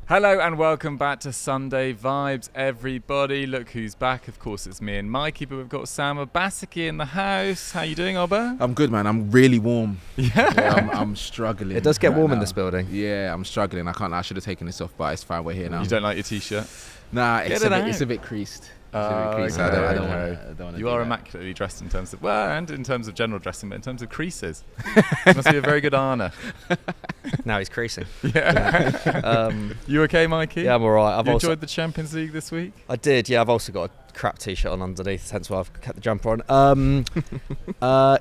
Hello and welcome back to Sunday Vibes, everybody. Look who's back. Of course, it's me and Mikey, but we've got Sam Abasiki in the house. How you doing, Oba? I'm good, man. I'm really warm. Yeah. I'm struggling. It does get warm now. in this building. Yeah, I'm struggling. I should have taken this off, but it's fine. We're here now. You don't like your t-shirt? Nah, it's a bit creased. I don't want. You are immaculately dressed in terms of, and in terms of general dressing, but in terms of creases. You must be a very good Arna. Now he's creasing. Yeah. You okay, Mikey? Yeah, I'm all right. You enjoyed the Champions League this week? I did, yeah. I've also got a crap t-shirt on underneath, hence why I've kept the jumper on.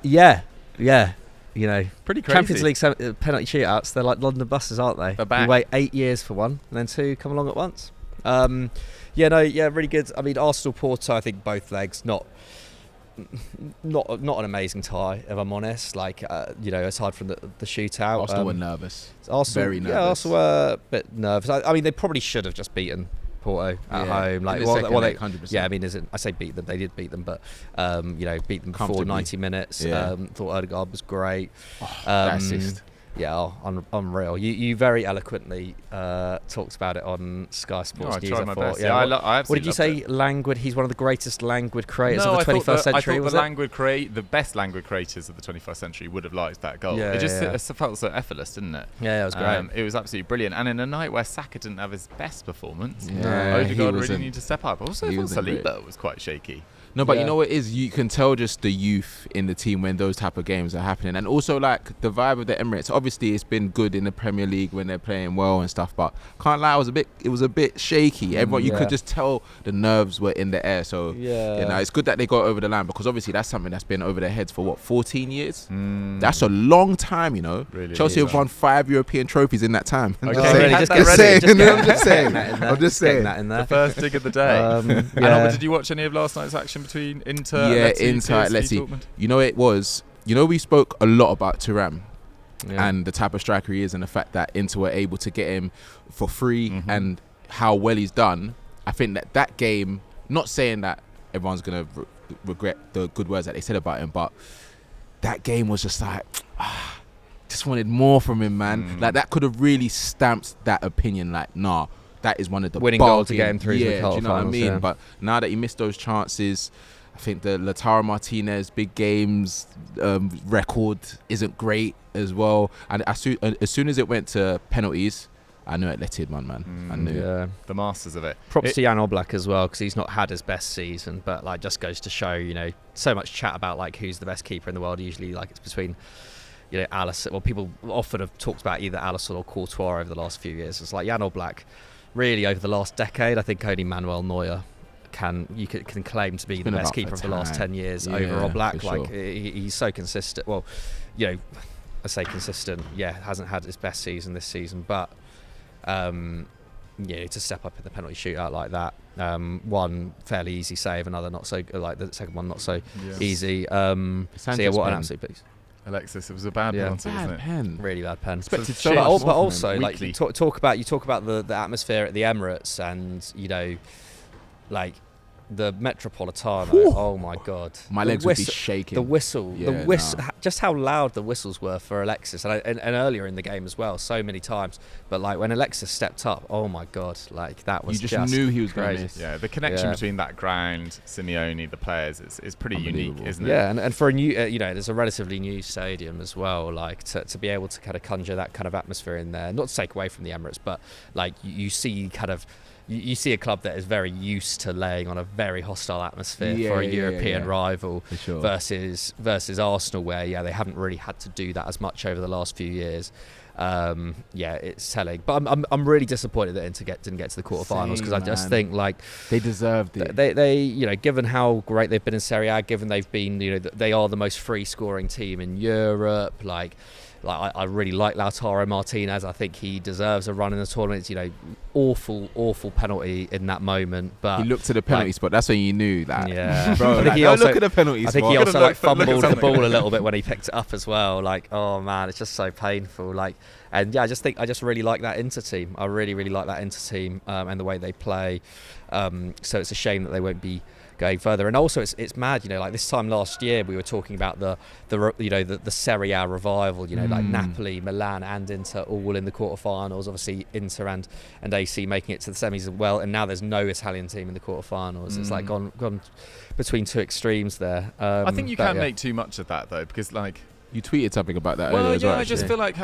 Yeah. You know, pretty crazy. Champions League penalty shootouts, they're like London buses, aren't they? They're back. You wait 8 years for one, and then two come along at once. Really good. I mean, Arsenal-Porto, I think both legs, not an amazing tie, if I'm honest. Aside from the shootout. Arsenal were nervous. Very nervous. Yeah, Arsenal were a bit nervous. I mean, they probably should have just beaten Porto at home. 100%. Yeah, I mean, I say beat them. They did beat them, but beat them before 90 minutes. Yeah. Thought Odegaard was great. That assist. Yeah, unreal. You very eloquently talked about it on Sky Sports News. I tried my best. Yeah, what did you say? Languid. He's one of the greatest languid creators of the 21st century. I thought the best languid creators of the 21st century would have liked that goal. It felt so effortless, didn't it? Yeah, it was great. It was absolutely brilliant. And in a night where Saka didn't have his best performance, Odegaard really needed to step up. Also, I thought Saliba was quite shaky. No, but you know what it is? You can tell just the youth in the team when those type of games are happening. And also, like, the vibe of the Emirates. Obviously, it's been good in the Premier League when they're playing well and stuff, but can't lie, it was a bit shaky. Everyone, you could just tell the nerves were in the air. So, it's good that they got over the line, because obviously that's something that's been over their heads for, 14 years? That's a long time, you know? Really, Chelsea have won 5 European trophies in that time. I'm just saying. I'm just saying that in there. The first dig of the day. And did you watch any of last night's action between Inter, let's see. You know, we spoke a lot about Thuram and the type of striker he is, and the fact that Inter were able to get him for free and how well he's done. I think that game, not saying that everyone's going to regret the good words that they said about him, but that game was just like, just wanted more from him, man. Like, that could have really stamped that opinion, like, nah, that is one of the winning goal to get him through. Do you know what I mean? Yeah. But now that he missed those chances, I think the Lautaro Martinez big games record isn't great as well. And as soon as it went to penalties, I knew it let in one, man. I knew it. The masters of it. Props to Jan Oblak as well, because he's not had his best season, but like just goes to show, so much chat about like who's the best keeper in the world. Usually, like, it's between Alisson. Well, people often have talked about either Alisson or Courtois over the last few years. It's like Jan Oblak. Really, over the last decade, I think only Manuel Neuer can claim to be the best keeper of the last 10 years over Oblak. Like, he's so consistent. Well, I say consistent. Yeah, hasn't had his best season this season, but to step up in the penalty shootout like that. One fairly easy save, another not so. Like the second one, not so easy. What an absolute piece. Alexis, it was a bad penalty, wasn't it? Pen. Really bad pen. But also, like, you talk about the atmosphere at the Emirates, and the Metropolitano. Whew. Oh my God, my legs would be shaking. The whistle, just how loud the whistles were for Alexis, and earlier in the game as well, so many times. But like when Alexis stepped up, oh my God, like that was you just knew he was going to miss. Yeah, the connection between that ground, Simeone, the players, is pretty unique, isn't it? Yeah, and for a new, there's a relatively new stadium as well. Like to be able to kind of conjure that kind of atmosphere in there, not to take away from the Emirates, but like you see kind of. You see a club that is very used to laying on a very hostile atmosphere for a European rival versus Arsenal, where they haven't really had to do that as much over the last few years. It's telling. But I'm really disappointed that Inter didn't get to the quarterfinals, because I just think like they deserved it. They given how great they've been in Serie A, given they've been they are the most free scoring team in Europe. Like I really like Lautaro Martinez. I think he deserves a run in the tournament. Awful penalty in that moment. But he looked to the penalty spot. That's when you knew that. Yeah, bro. Look at the penalty spot. I think he also fumbled the ball a little bit when he picked it up as well. Like, oh man, it's just so painful. Like, and I just really like that Inter team. I really like that Inter team and the way they play. So it's a shame that they won't be going further. And also it's mad, like this time last year we were talking about the Serie A revival, like Napoli, Milan and Inter all in the quarterfinals, obviously Inter and AC making it to the semis as well, and now there's no Italian team in the quarterfinals. It's like gone between two extremes there. I think you can't make too much of that though, because like you tweeted something about that earlier as well. I just feel like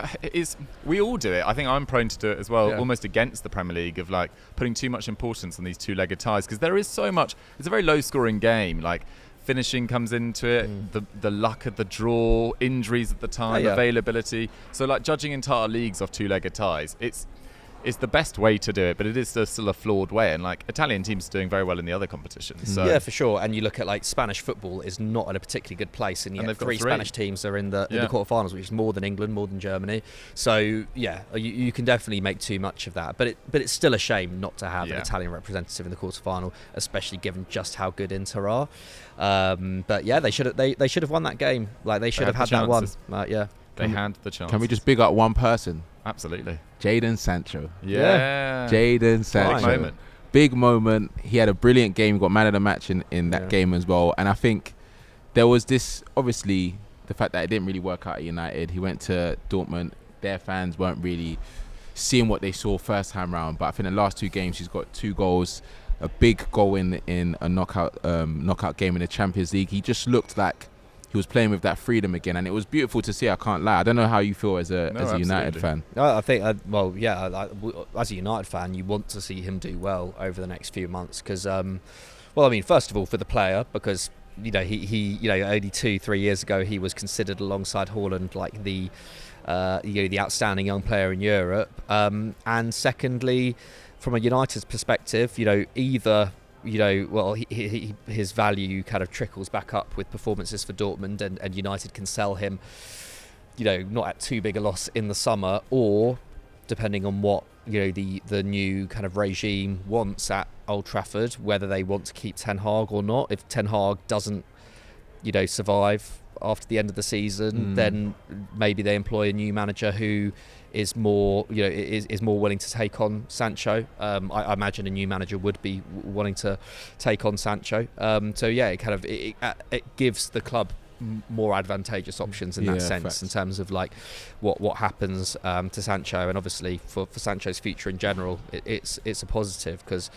we all do it. I think I'm prone to do it as well, almost against the Premier League, of like putting too much importance on these two-legged ties, because there is so much. It's a very low-scoring game. Like finishing comes into it, the luck of the draw, injuries at the time, availability. So like judging entire leagues off two-legged ties, it's the best way to do it, but it is still a flawed way. And like Italian teams are doing very well in the other competitions. So. Yeah, for sure. And you look at like Spanish football is not in a particularly good place, and yet three Spanish teams are in the quarterfinals, which is more than England, more than Germany. So yeah, you can definitely make too much of that. But it's still a shame not to have an Italian representative in the quarterfinal, especially given just how good Inter are. But yeah, they should have won that game. Like they should have had that one. They had the chance. Can we just big up one person? Absolutely. Jadon Sancho. Yeah. Jadon Sancho. Big moment. He had a brilliant game. Got man of the match in that game as well. And I think there was this, obviously, the fact that it didn't really work out at United. He went to Dortmund. Their fans weren't really seeing what they saw first time round. But I think the last two games, he's got 2 goals. A big goal in a knockout game in the Champions League. He just looked like he was playing with that freedom again, and it was beautiful to see. I can't lie. I don't know how you feel as a United fan. I think, as a United fan, you want to see him do well over the next few months because, first of all, for the player, because he only 2-3 years ago he was considered alongside Haaland like the outstanding young player in Europe, and secondly, from a United's perspective, either. His value kind of trickles back up with performances for Dortmund, and United can sell him, not at too big a loss in the summer, or depending on what the new kind of regime wants at Old Trafford, whether they want to keep Ten Hag or not. If Ten Hag doesn't, survive after the end of the season, then maybe they employ a new manager who is more, is more willing to take on Sancho. I imagine a new manager would be wanting to take on Sancho. It gives the club more advantageous options in that sense, facts. In terms of like what happens to Sancho, and obviously for Sancho's future in general, it's a positive because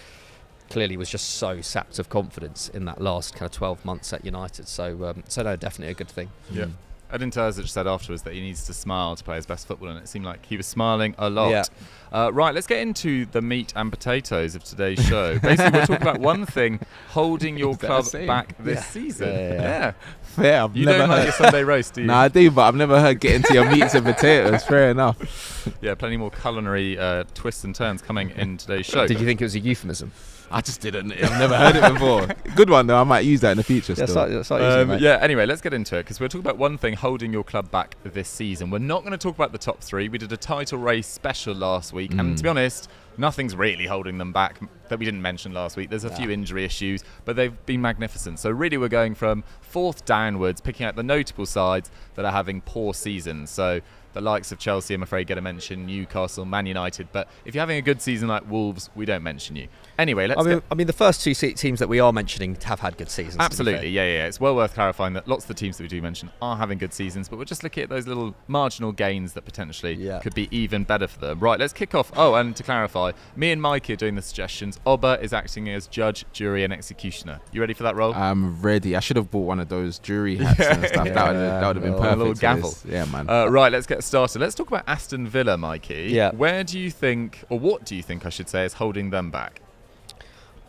clearly was just so sapped of confidence in that last kind of 12 months at United. So no, definitely a good thing. Yeah. Edin Terzic said afterwards that he needs to smile to play his best football, and it seemed like he was smiling a lot. Right, let's get into the meat and potatoes of today's show. Basically, we'll talk about one thing holding your club back this season. Yeah. Fair. You don't like your Sunday roast, do you? No, I do, but I've never heard get into your meats and potatoes. Fair enough. Yeah, plenty more culinary twists and turns coming in today's show. Did you think it was a euphemism? I just didn't. I've never heard it before. Good one, though. I might use that in the future Anyway, let's get into it, because we're talking about one thing holding your club back this season. We're not going to talk about the top 3. We did a title race special last week, and to be honest, nothing's really holding them back that we didn't mention last week. There's a few injury issues, but they've been magnificent. So really we're going from 4th downwards, picking out the notable sides that are having poor seasons. So the likes of Chelsea, I'm afraid, get a mention, Newcastle, Man United. But if you're having a good season like Wolves, we don't mention you. Anyway, the first 2 teams that we are mentioning have had good seasons. Absolutely, yeah. It's well worth clarifying that lots of the teams that we do mention are having good seasons, but we're just looking at those little marginal gains that potentially could be even better for them. Right, let's kick off. Oh, and to clarify, me and Mikey are doing the suggestions. Oba is acting as judge, jury, and executioner. You ready for that role? I'm ready. I should have bought one of those jury hats and stuff. That would have been perfect. A little gavel. Yeah, man. Right, let's get started. Let's talk about Aston Villa, Mikey. Yeah. Where do you think, or what do you think I should say, is holding them back?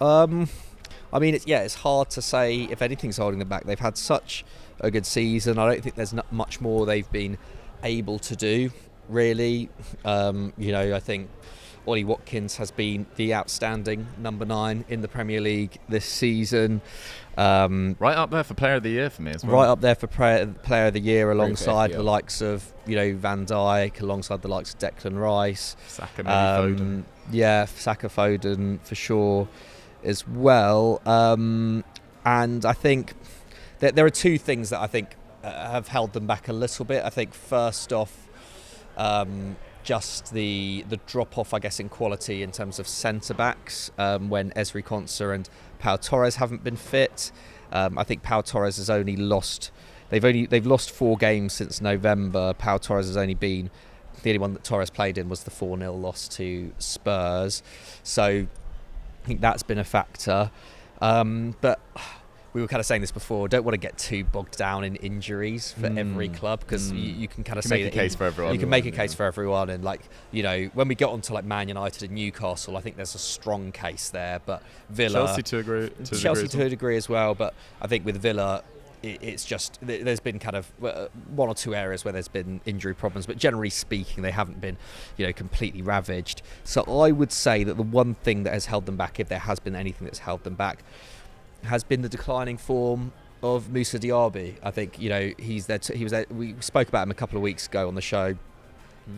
It's hard to say if anything's holding them back. They've had such a good season. I don't think there's not much more they've been able to do, really. I think Ollie Watkins has been the outstanding number 9 in the Premier League this season. Right up there for Player of the Year for me as well. Right up there for Player of the Year, alongside the likes of Van Dijk, alongside the likes of Declan Rice, Saka, Foden. Yeah, Saka, Foden for sure as well. And I think that there are 2 things that I think have held them back a little bit. I think first off, just the drop-off, I guess, in quality in terms of centre-backs when Ezri Konsa and Pau Torres haven't been fit. I think Pau Torres has only lost... They've lost 4 games since November. Pau Torres has only been... The only one that Torres played in was the 4-0 loss to Spurs. So I think that's been a factor. But... We were kind of saying this before. Don't want to get too bogged down in injuries for every club, because you can kind of say make a case for everyone. You can make a case for everyone, and like, you know, when we get onto like Man United and Newcastle, I think there's a strong case there. But Villa, Chelsea to a degree as well. But I think with Villa, it's just there's been kind of 1 or 2 areas where there's been injury problems, but generally speaking, they haven't been, you know, completely ravaged. So I would say that the one thing that has held them back, if there has been anything that's held them back, has been the declining form of Moussa Diaby. I think, you know, he's there. He was there. We spoke about him a couple of weeks ago on the show.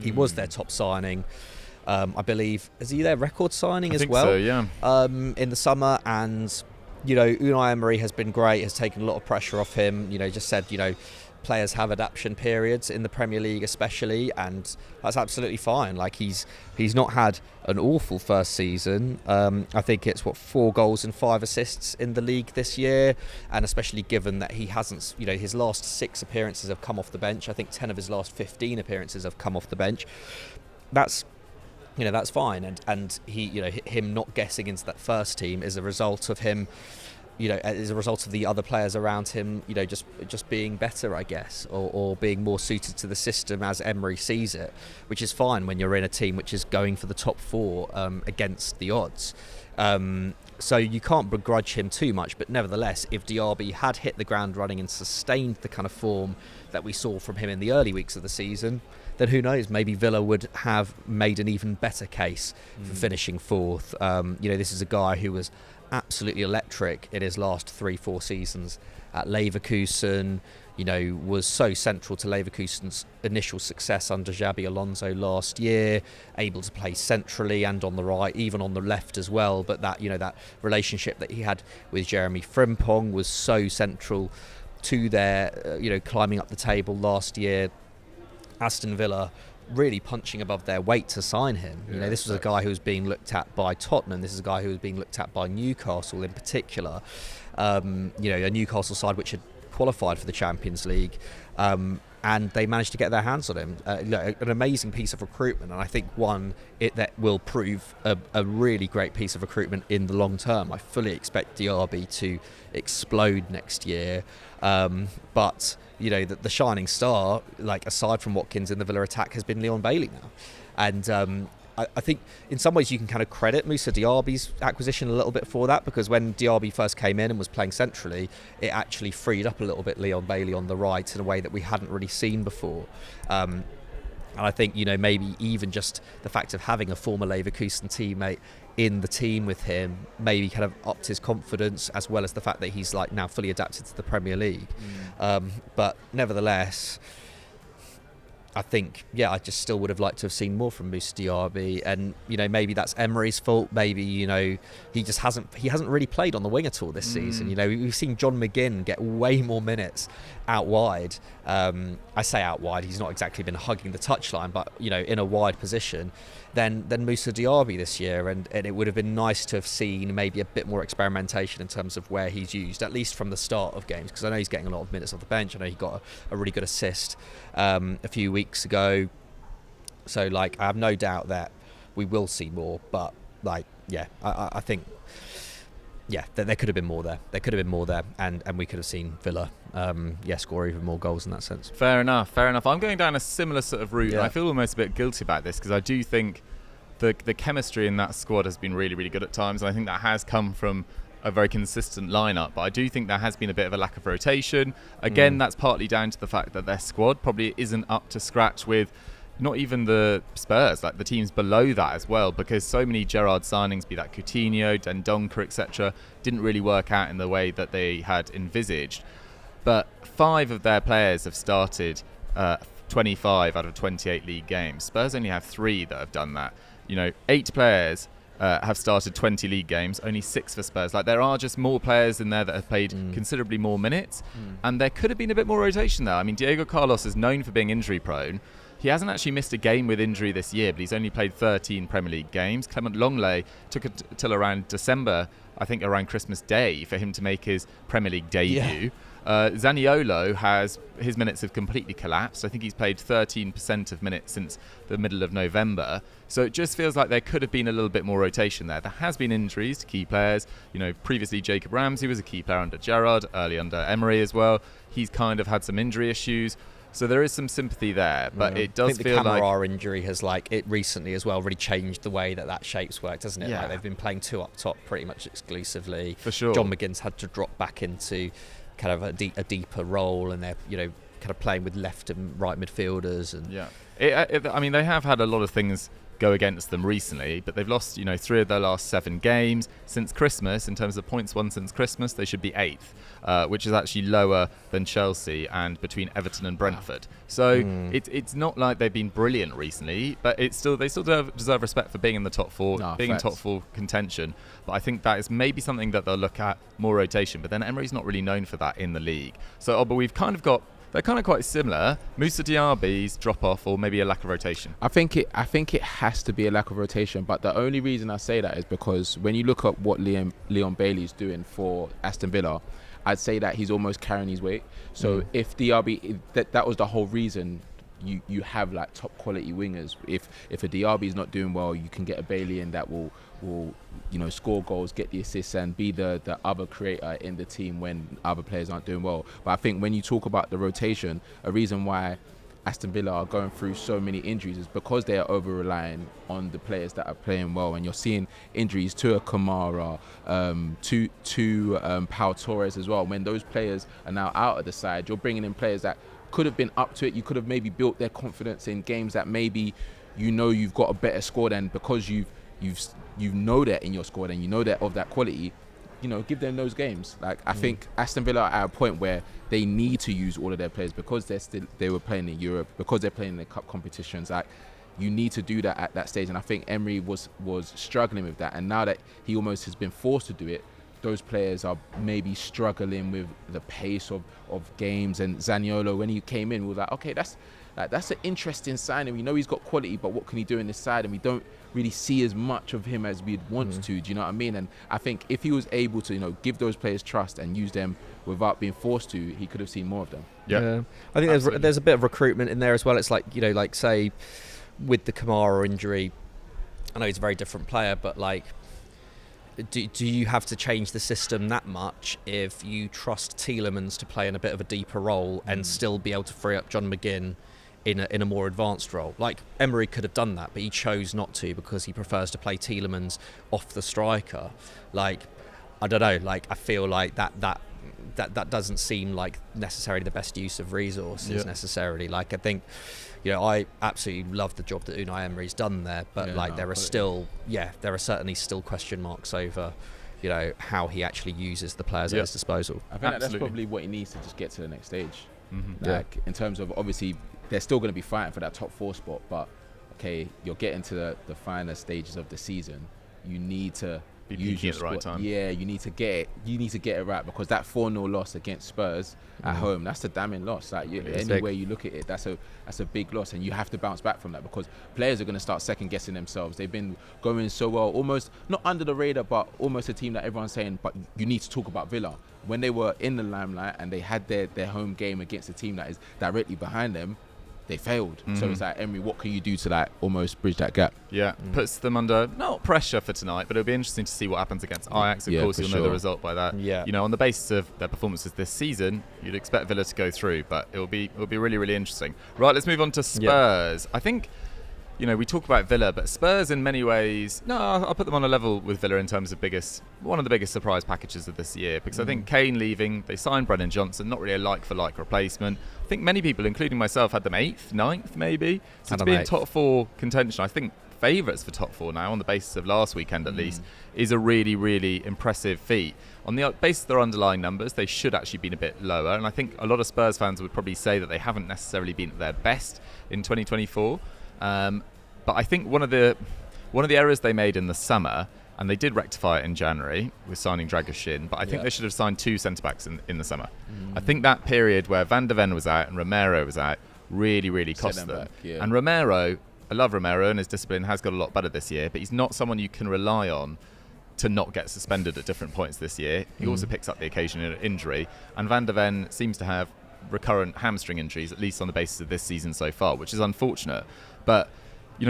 He was their top signing. I believe, is he their record signing as well? So, yeah. In the summer, and you know, Unai Emery has been great. Has taken a lot of pressure off him. You know, just said, you know, players have adaptation periods in the Premier League especially, and that's absolutely fine. Like, he's not had an awful first season. I think it's 4 goals and 5 assists in the league this year, and especially given that he hasn't, you know, his last 6 appearances have come off the bench. I think 10 of his last 15 appearances have come off the bench. That's, you know, that's fine, and he, you know, him not getting into that first team is a result of him, you know, as a result of the other players around him, you know, just being better, I guess, or being more suited to the system as Emery sees it, which is fine when you're in a team which is going for the top 4 against the odds. So you can't begrudge him too much, but nevertheless, if Diaby had hit the ground running and sustained the kind of form that we saw from him in the early weeks of the season, then who knows, maybe Villa would have made an even better case for finishing 4th. You know, this is a guy who was absolutely electric in his last 3-4 seasons at Leverkusen. You know, was so central to Leverkusen's initial success under Xabi Alonso last year, able to play centrally and on the right, even on the left as well. But that, you know, that relationship that he had with Jeremy Frimpong was so central to their, you know, climbing up the table last year. Aston Villa really punching above their weight to sign him. You know, this was a guy who was being looked at by Tottenham. This is a guy who was being looked at by Newcastle in particular. You know, a Newcastle side which had qualified for the Champions League, and they managed to get their hands on him. An amazing piece of recruitment, and I think one that will prove a really great piece of recruitment in the long term. I fully expect Diaby to explode next year, but you know, the shining star, like aside from Watkins in the Villa attack, has been Leon Bailey now, and I think in some ways you can kind of credit Moussa Diaby's acquisition a little bit for that, because when Diaby first came in and was playing centrally, it actually freed up a little bit Leon Bailey on the right in a way that we hadn't really seen before. And I think, you know, maybe even just the fact of having a former Leverkusen teammate in the team with him maybe kind of upped his confidence, as well as the fact that he's like now fully adapted to the Premier League. But nevertheless, I think, I just still would have liked to have seen more from Moussa Diaby, and you know, maybe that's Emery's fault. Maybe, you know, he hasn't really played on the wing at all this season. You know, we've seen John McGinn get way more minutes out wide. I say out wide, he's not exactly been hugging the touchline, but you know, in a wide position than Moussa Diaby this year, and it would have been nice to have seen maybe a bit more experimentation in terms of where he's used, at least from the start of games, because I know he's getting a lot of minutes off the bench. I know he got a really good assist a few weeks ago, so like I have no doubt that we will see more, but like I think there could have been more there, and we could have seen Villa score even more goals in that sense. Fair enough. I'm going down a similar sort of route. I feel almost a bit guilty about this, because I do think the chemistry in that squad has been really, really good at times, and I think that has come from a very consistent lineup, but I do think there has been a bit of a lack of rotation. Again, that's partly down to the fact that their squad probably isn't up to scratch with not even the Spurs, like the teams below that as well, because so many Gerrard signings, be that Coutinho, Dendoncker, etc., didn't really work out in the way that they had envisaged. But 5 of their players have started 25 out of 28 league games. Spurs only have 3 that have done that. You know, 8 players have started 20 league games, only 6 for Spurs. Like, there are just more players in there that have played considerably more minutes, and there could have been a bit more rotation there. I mean, Diego Carlos is known for being injury prone, he hasn't actually missed a game with injury this year, but he's only played 13 Premier League games. Clement Longley took it till around December, I think around Christmas Day, for him to make his Premier League debut. Zaniolo his minutes have completely collapsed. I think he's played 13% of minutes since the middle of November. So it just feels like there could have been a little bit more rotation there. There has been injuries to key players. Previously Jacob Ramsey was a key player under Gerrard, early under Emery as well. He's kind of had some injury issues. So there is some sympathy there, but it does feel like... I think the Kamara injury has, it recently as well really changed the way that shape's worked, hasn't it? Yeah. They've been playing 2 up top pretty much exclusively. For sure. John McGinn's had to drop back into kind of a deeper role, and they're, kind of playing with left and right midfielders. And they have had a lot of things go against them recently, but they've lost 3 of their last 7 games since Christmas. In terms of points won since Christmas, they should be 8th, which is actually lower than Chelsea and between Everton and Brentford. So it's not like they've been brilliant recently, but they still deserve respect for being in the top 4, being in top 4 contention. But I think that is maybe something that they'll look at, more rotation. But then Emery's not really known for that in the league. So, but we've kind of got... They're kind of quite similar. Moussa Diaby's drop off, or maybe a lack of rotation. I think it has to be a lack of rotation. But the only reason I say that is because when you look at what Leon Bailey's doing for Aston Villa, I'd say that he's almost carrying his weight. So if Diaby, that was the whole reason. You have top quality wingers. If a Diaby is not doing well, you can get a Bailey in that will score goals, get the assists, and be the other creator in the team when other players aren't doing well. But I think when you talk about the rotation, a reason why Aston Villa are going through so many injuries is because they are over relying on the players that are playing well, and you're seeing injuries to a Kamara, to Pau Torres as well. When those players are now out of the side, you're bringing in players that could have been up to it. You could have maybe built their confidence in games that maybe you've got a better score than, because you know that in your squad and you know that of that quality, give them those games. I think Aston Villa are at a point where they need to use all of their players because they were playing in Europe, because they're playing in the cup competitions. You need to do that at that stage, and I think Emery was struggling with that, and now that he almost has been forced to do it, those players are maybe struggling with the pace of games. And Zaniolo, when he came in, we was like, okay, that's an interesting signing. We know he's got quality, but what can he do in this side? And we don't really see as much of him as we'd want to. Do you know what I mean? And I think if he was able to, give those players trust and use them without being forced to, he could have seen more of them. Yeah. I think there's a bit of recruitment in there as well. It's say with the Kamara injury, I know he's a very different player, but do you have to change the system that much if you trust Tielemans to play in a bit of a deeper role and still be able to free up John McGinn in a more advanced role? Emery could have done that, but he chose not to because he prefers to play Tielemans off the striker. I don't know. I feel like that doesn't seem like necessarily the best use of resources necessarily. I think, I absolutely love the job that Unai Emery's done there, but there are certainly still question marks over, how he actually uses the players at his disposal. I think that's probably what he needs to just get to the next stage. In terms of, obviously, they're still going to be fighting for that top 4 spot, but okay, you're getting to the finer stages of the season. You need to use your at the right time. Yeah, you need to get it. You need to get it right, because that 4-0 loss against Spurs at home, that's a damning loss. Any way you look at it, that's a big loss, and you have to bounce back from that, because players are going to start second guessing themselves. They've been going so well, almost not under the radar, but almost a team that everyone's saying, but you need to talk about Villa. When they were in the limelight and they had their home game against a team that is directly behind them, they failed. So it's Emery, what can you do to almost bridge that gap? Yeah, puts them under not pressure for tonight, but it'll be interesting to see what happens against Ajax. Of course, you'll know the result by that. Yeah. On the basis of their performances this season, you'd expect Villa to go through, but it'll be really, really interesting. Right, let's move on to Spurs. I think, we talk about Villa, but Spurs in many ways, I'll put them on a level with Villa in terms of one of the biggest surprise packages of this year, because I think Kane leaving, they signed Brennan Johnson, not really a like-for-like replacement. I think many people, including myself, had them 8th, 9th maybe. So to be in top 4 contention, I think favourites for top 4 now, on the basis of last weekend at least, is a really, really impressive feat. On the basis of their underlying numbers, they should actually been a bit lower, and I think a lot of Spurs fans would probably say that they haven't necessarily been at their best in 2024. But I think one of the errors they made in the summer, and they did rectify it in January with signing Dragoshin, but I think they should have signed 2 centre-backs in the summer. I think that period where Van der Ven was out and Romero was out really cost them. And Romero, I love Romero, and his discipline has got a lot better this year, but he's not someone you can rely on to not get suspended at different points this year. He also picks up the occasional injury, and Van de Ven seems to have recurrent hamstring injuries, at least on the basis of this season so far, which is unfortunate. But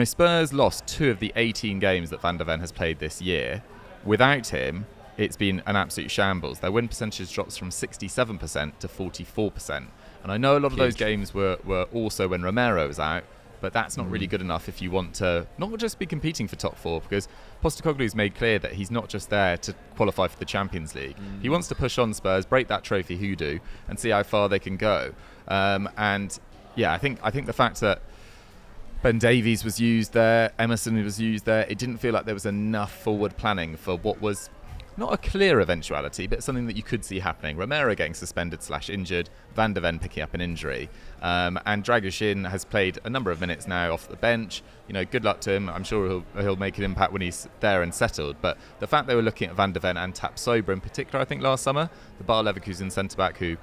Spurs lost 2 of the 18 games that Van de Ven has played this year. Without him, it's been an absolute shambles. Their win percentage drops from 67% to 44%. And I know a lot of those games were also when Romero was out, but that's not really good enough if you want to not just be competing for top 4, because Postecoglou's made clear that he's not just there to qualify for the Champions League. He wants to push on Spurs, break that trophy hoodoo, and see how far they can go. I think the fact that Ben Davies was used there, Emerson was used there, it didn't feel like there was enough forward planning for what was not a clear eventuality, but something that you could see happening. Romero getting suspended/injured, Van de Ven picking up an injury, and Dragoshin has played a number of minutes now off the bench. Good luck to him. I'm sure he'll make an impact when he's there and settled. But the fact they were looking at Van de Ven and Tapsoba in particular, I think last summer, the Bayer Leverkusen centre-back who,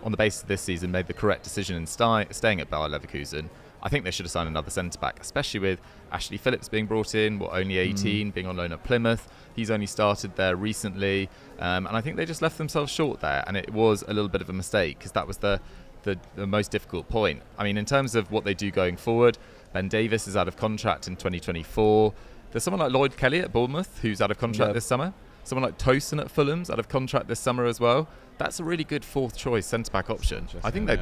on the basis of this season, made the correct decision in staying at Bayer Leverkusen, I think they should have signed another centre-back, especially with Ashley Phillips being brought in, only 18, being on loan at Plymouth. He's only started there recently. And I think they just left themselves short there. And it was a little bit of a mistake, because that was the most difficult point. I mean, in terms of what they do going forward, Ben Davies is out of contract in 2024. There's someone like Lloyd Kelly at Bournemouth who's out of contract this summer. Someone like Tosin at Fulham's out of contract this summer as well. That's a really good fourth choice centre-back option. I think they'd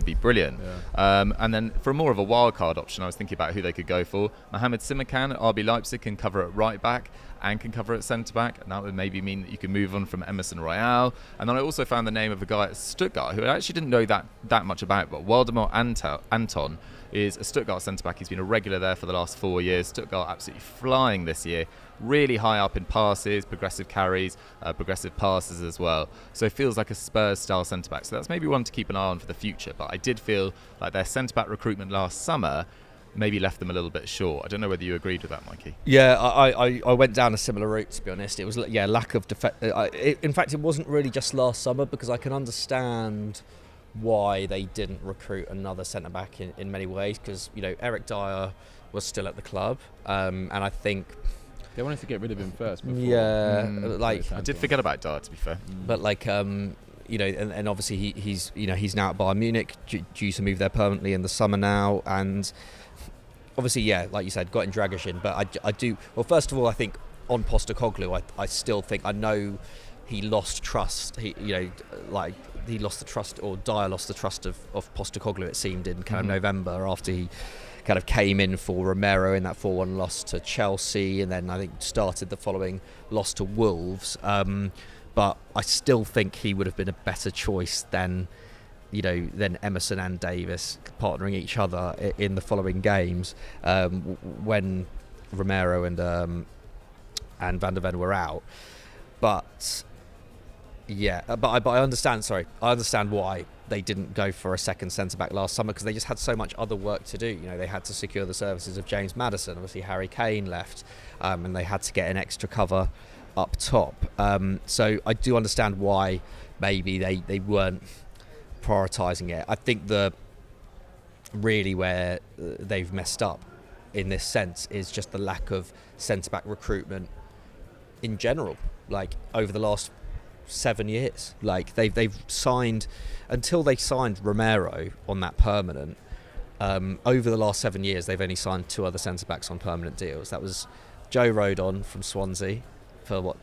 be brilliant. Yeah. And then for more of a wild card option, I was thinking about who they could go for. Mohamed Simakan at RB Leipzig can cover at right back and can cover at centre-back, and that would maybe mean that you could move on from Emerson Royale. And then I also found the name of a guy at Stuttgart who I actually didn't know that much about, but Waldemar Anton is a Stuttgart centre-back. He's been a regular there for the last 4 years. Stuttgart absolutely flying this year. Really high up in passes, progressive carries, progressive passes as well. So it feels like a Spurs-style centre-back. So that's maybe one to keep an eye on for the future. But I did feel like their centre-back recruitment last summer maybe left them a little bit short. I don't know whether you agreed with that, Mikey. Yeah, I went down a similar route, to be honest. It was lack of defence. In fact, it wasn't really just last summer, because I can understand why they didn't recruit another centre-back in many ways, because Eric Dyer was still at the club, and I think they wanted to get rid of him first before. I did forget about Dyer, to be fair. But and obviously he's now at Bayern Munich, due to move there permanently in the summer now, and obviously like you said, got in Dragoshin. But I do, well, first of all, I think on Postecoglou, I still think, I know he lost trust. He lost the trust, or Dyer lost the trust of Postecoglou, it seemed, in kind of November, after he kind of came in for Romero in that 4-1 loss to Chelsea, and then I think started the following loss to Wolves. But I still think he would have been a better choice than Emerson and Davies partnering each other in the following games, when Romero and Van de Ven were out. But I understand. I understand why they didn't go for a second centre-back last summer, because they just had so much other work to do. They had to secure the services of James Maddison. Obviously, Harry Kane left, and they had to get an extra cover up top. So I do understand why maybe they weren't prioritising it. I think really where they've messed up in this sense is just the lack of centre-back recruitment in general, over the last 7 years. They've signed, until they signed Romero on that permanent, over the last 7 years they've only signed 2 other centre-backs on permanent deals. That was Joe Rodon from Swansea for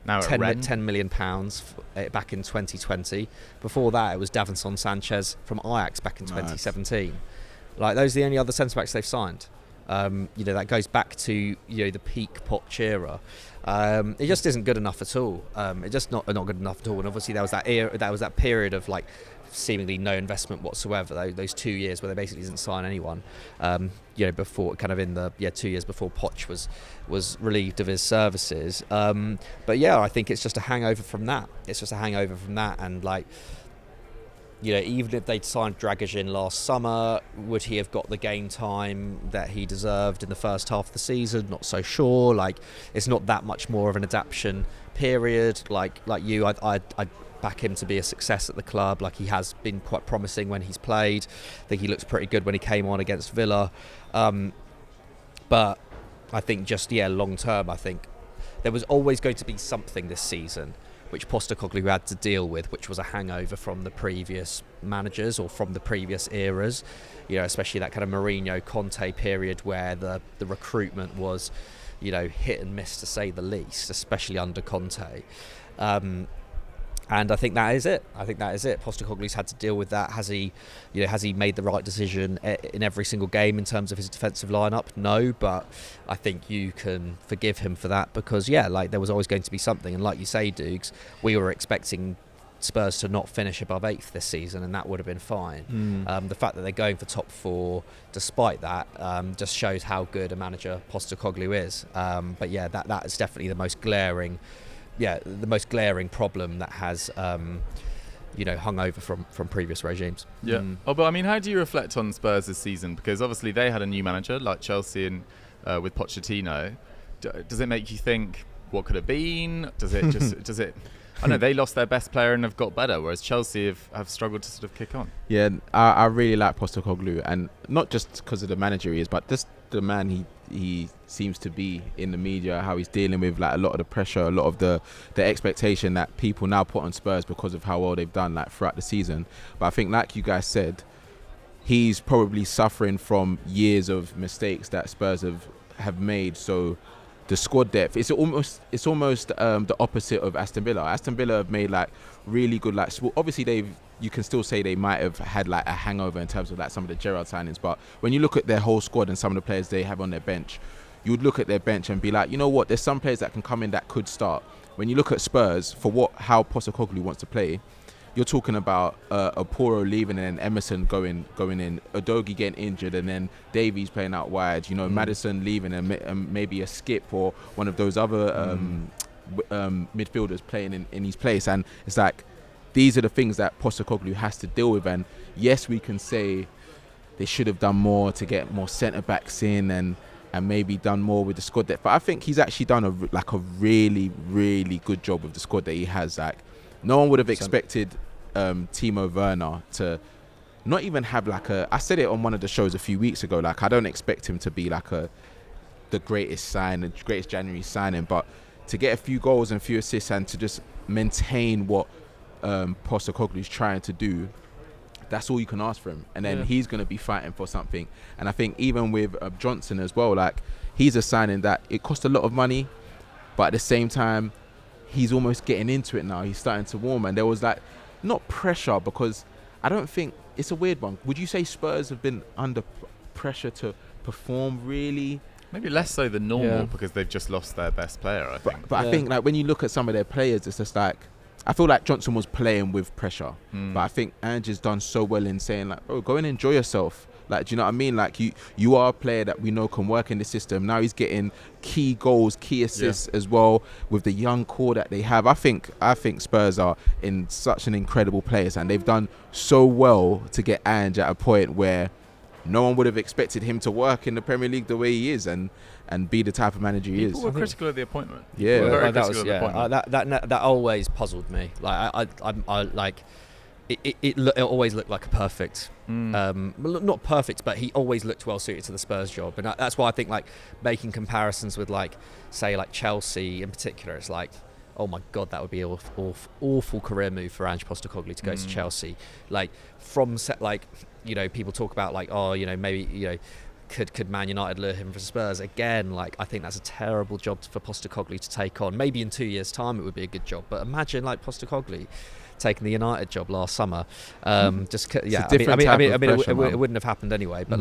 now £10 million back in 2020. Before that, it was Davinson Sanchez from Ajax back in 2017. Those are the only other centre-backs they've signed. That goes back to the peak Poch era. It just isn't good enough at all. It's just not good enough at all. And obviously, there was that period of seemingly no investment whatsoever. Those 2 years where they basically didn't sign anyone. Before kind of in the 2 years before Poch was relieved of his services. I think it's just a hangover from that. And even if they'd signed Dragic last summer, would he have got the game time that he deserved in the first half of the season? Not so sure. Like, it's not that much more of an adaptation period. Like you, I back him to be a success at the club. Like, he has been quite promising when he's played. I think he looks pretty good when he came on against Villa. But I think long term, I think there was always going to be something this season which Postecoglou had to deal with, which was a hangover from the previous managers or from the previous eras, especially that kind of Mourinho Conte period where the recruitment was, hit and miss to say the least, especially under Conte. And I think that is it. Postecoglou's had to deal with that. Has he made the right decision in every single game in terms of his defensive lineup? No, but I think you can forgive him for that because, there was always going to be something. And like you say, Dukes, we were expecting Spurs to not finish above 8th this season, and that would have been fine. The fact that they're going for top 4, despite that, just shows how good a manager Postecoglou is. But that is definitely the most glaring. The most glaring problem that has, hung over from previous regimes. Yeah. But I mean, how do you reflect on Spurs this season? Because obviously they had a new manager like Chelsea and with Pochettino. Does it make you think what could have been? Does it? I know they lost their best player and have got better, whereas Chelsea have struggled to sort of kick on. Yeah, I really like Postecoglou, and not just because of the manager he is, but just the man he seems to be in the media, how he's dealing with like a lot of the pressure, a lot of the expectation that people now put on Spurs because of how well they've done like throughout the season. But I think, like you guys said, he's probably suffering from years of mistakes that Spurs have made. So the squad depth, it's almost the opposite of Aston Villa. Aston Villa have made like really good obviously you can still say they might have had like a hangover in terms of like some of the Gerrard signings, but when you look at their whole squad and some of the players they have on their bench, you would look at their bench and be like, you know what, there's some players that can come in that could start. When you look at Spurs, for how Postecoglou wants to play, you're talking about Oporo leaving and then Emerson going in, Udogie getting injured, and then Davies playing out wide. Maddison leaving and maybe a Skip or one of those other midfielders playing in his place. And it's like these are the things that Postecoglou has to deal with. And yes, we can say they should have done more to get more centre backs in and maybe done more with the squad depth. But I think he's actually done a really, really good job with the squad that he has. Like, no one would have expected Timo Werner to not even have like I said it on one of the shows a few weeks ago, like I don't expect him to be like the greatest January signing, but to get a few goals and a few assists and to just maintain what Postecoglou's trying to do, that's all you can ask for him. And then he's going to be fighting for something. And I think even with Johnson as well, like he's a signing that it cost a lot of money, but at the same time he's almost getting into it now. He's starting to warm, and there was like not pressure, because I don't think, it's a weird one. Would you say Spurs have been under pressure to perform really? Maybe less so than normal because they've just lost their best player, I think. But I think like when you look at some of their players, it's just like, I feel like Johnson was playing with pressure. But I think Ange's done so well in saying like, oh, go and enjoy yourself. Like, do you know what I mean? Like you are a player that we know can work in the system. Now he's getting key goals, key assists as well with the young core that they have. I think Spurs are in such an incredible place, and they've done so well to get Ange at a point where no one would have expected him to work in the Premier League the way he is and be the type of manager he is. People were critical of the appointment. That always puzzled me. Like I like it always looked like a perfect, not perfect, but he always looked well suited to the Spurs job, and that's why I think like making comparisons with like say like Chelsea in particular, it's like, oh my God, that would be an awful career move for Ange Postecoglou to go to Chelsea. Like from set, like, you know, people talk about like, oh, you know, maybe, you know, could Man United lure him for Spurs again? Like, I think that's a terrible job for Postecoglou to take on. Maybe in 2 years' time it would be a good job, but imagine like Postecoglou taking the United job last summer. I mean, it wouldn't have happened anyway. But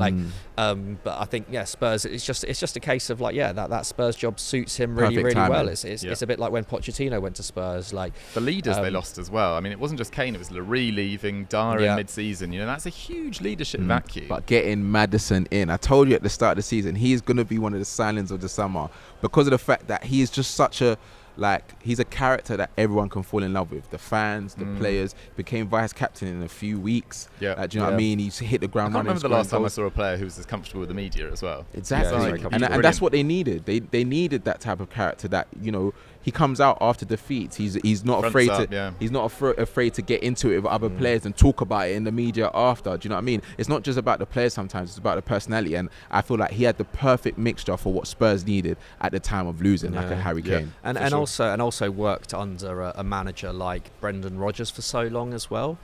but I think Spurs. It's just a case of like that Spurs job suits him really well. It's a bit like when Pochettino went to Spurs. Like the leaders they lost as well. I mean, it wasn't just Kane. It was Larry leaving, Dara in mid-season. You know, that's a huge leadership vacuum. But getting Maddison in, I told you at the start of the season, he's going to be one of the signings of the summer because of the fact that he is just such a like, he's a character that everyone can fall in love with. The fans, the players. Became vice captain in a few weeks. Yeah, like, do you know what I mean? He's hit the ground running. I can't remember the last time I saw a player who was as comfortable with the media as well. Exactly, and that's what they needed. They needed that type of character that, you know, he comes out after defeats. He's not afraid to get into it with other players and talk about it in the media after. Do you know what I mean? It's not just about the players sometimes, it's about the personality, and I feel like he had the perfect mixture for what Spurs needed at the time of losing, like a Harry Kane. And also worked under a manager like Brendan Rodgers for so long as well,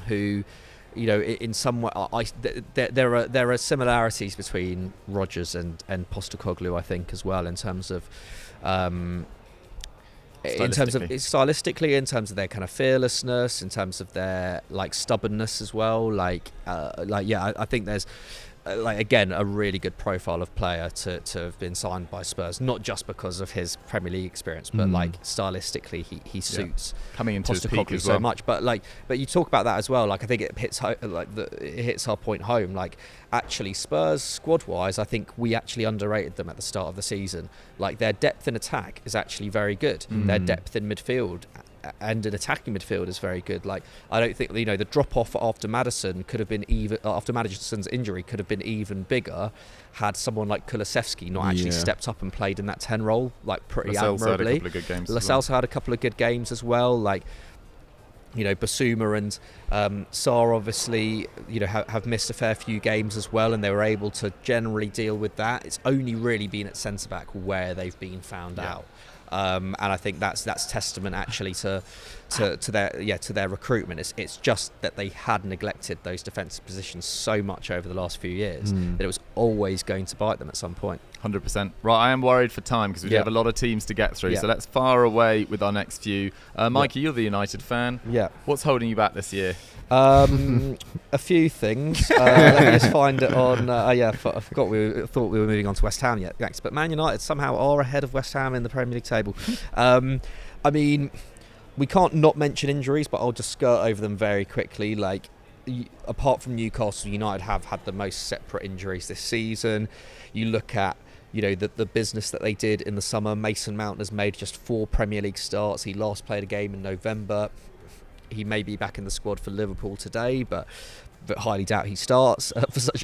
who, you know, in some way, there are similarities between Rodgers and Postecoglou, I think, as well, in terms of stylistically, in terms of their kind of fearlessness, in terms of their like stubbornness as well. I think there's again a really good profile of player to have been signed by Spurs, not just because of his Premier League experience, but like stylistically he suits coming into his peak as well. So much. But you talk about that as well. Like, I think it hits it hits our point home. Like, actually, Spurs squad wise, I think we actually underrated them at the start of the season. Like, their depth in attack is actually very good. Their depth in midfield and in attacking midfield is very good. Like, I don't think, you know, the drop off after Madison's injury could have been even bigger had someone like Kulusevski not actually stepped up and played in that 10 role like pretty admirably. Lascelles had a couple of good games as well. Like, you know, Basuma and Sarr obviously, you know, have missed a fair few games as well, and they were able to generally deal with that. It's only really been at centre back where they've been found out. And I think that's testament actually to their recruitment. It's just that they had neglected those defensive positions so much over the last few years that it was always going to bite them at some point. 100%. Right, I am worried for time because we do have a lot of teams to get through. So let's fire away with our next few. Mikey, you're the United fan. Yeah. What's holding you back this year? A few things. Let me just find it on. I forgot. Thought we were moving on to West Ham yet. Thanks, but Man United somehow are ahead of West Ham in the Premier League table. I mean, we can't not mention injuries, but I'll just skirt over them very quickly. Like, apart from Newcastle, United have had the most separate injuries this season. You look at, you know, the business that they did in the summer. Mason Mount has made just 4 Premier League starts. He last played a game in November. He may be back in the squad for Liverpool today, but highly doubt he starts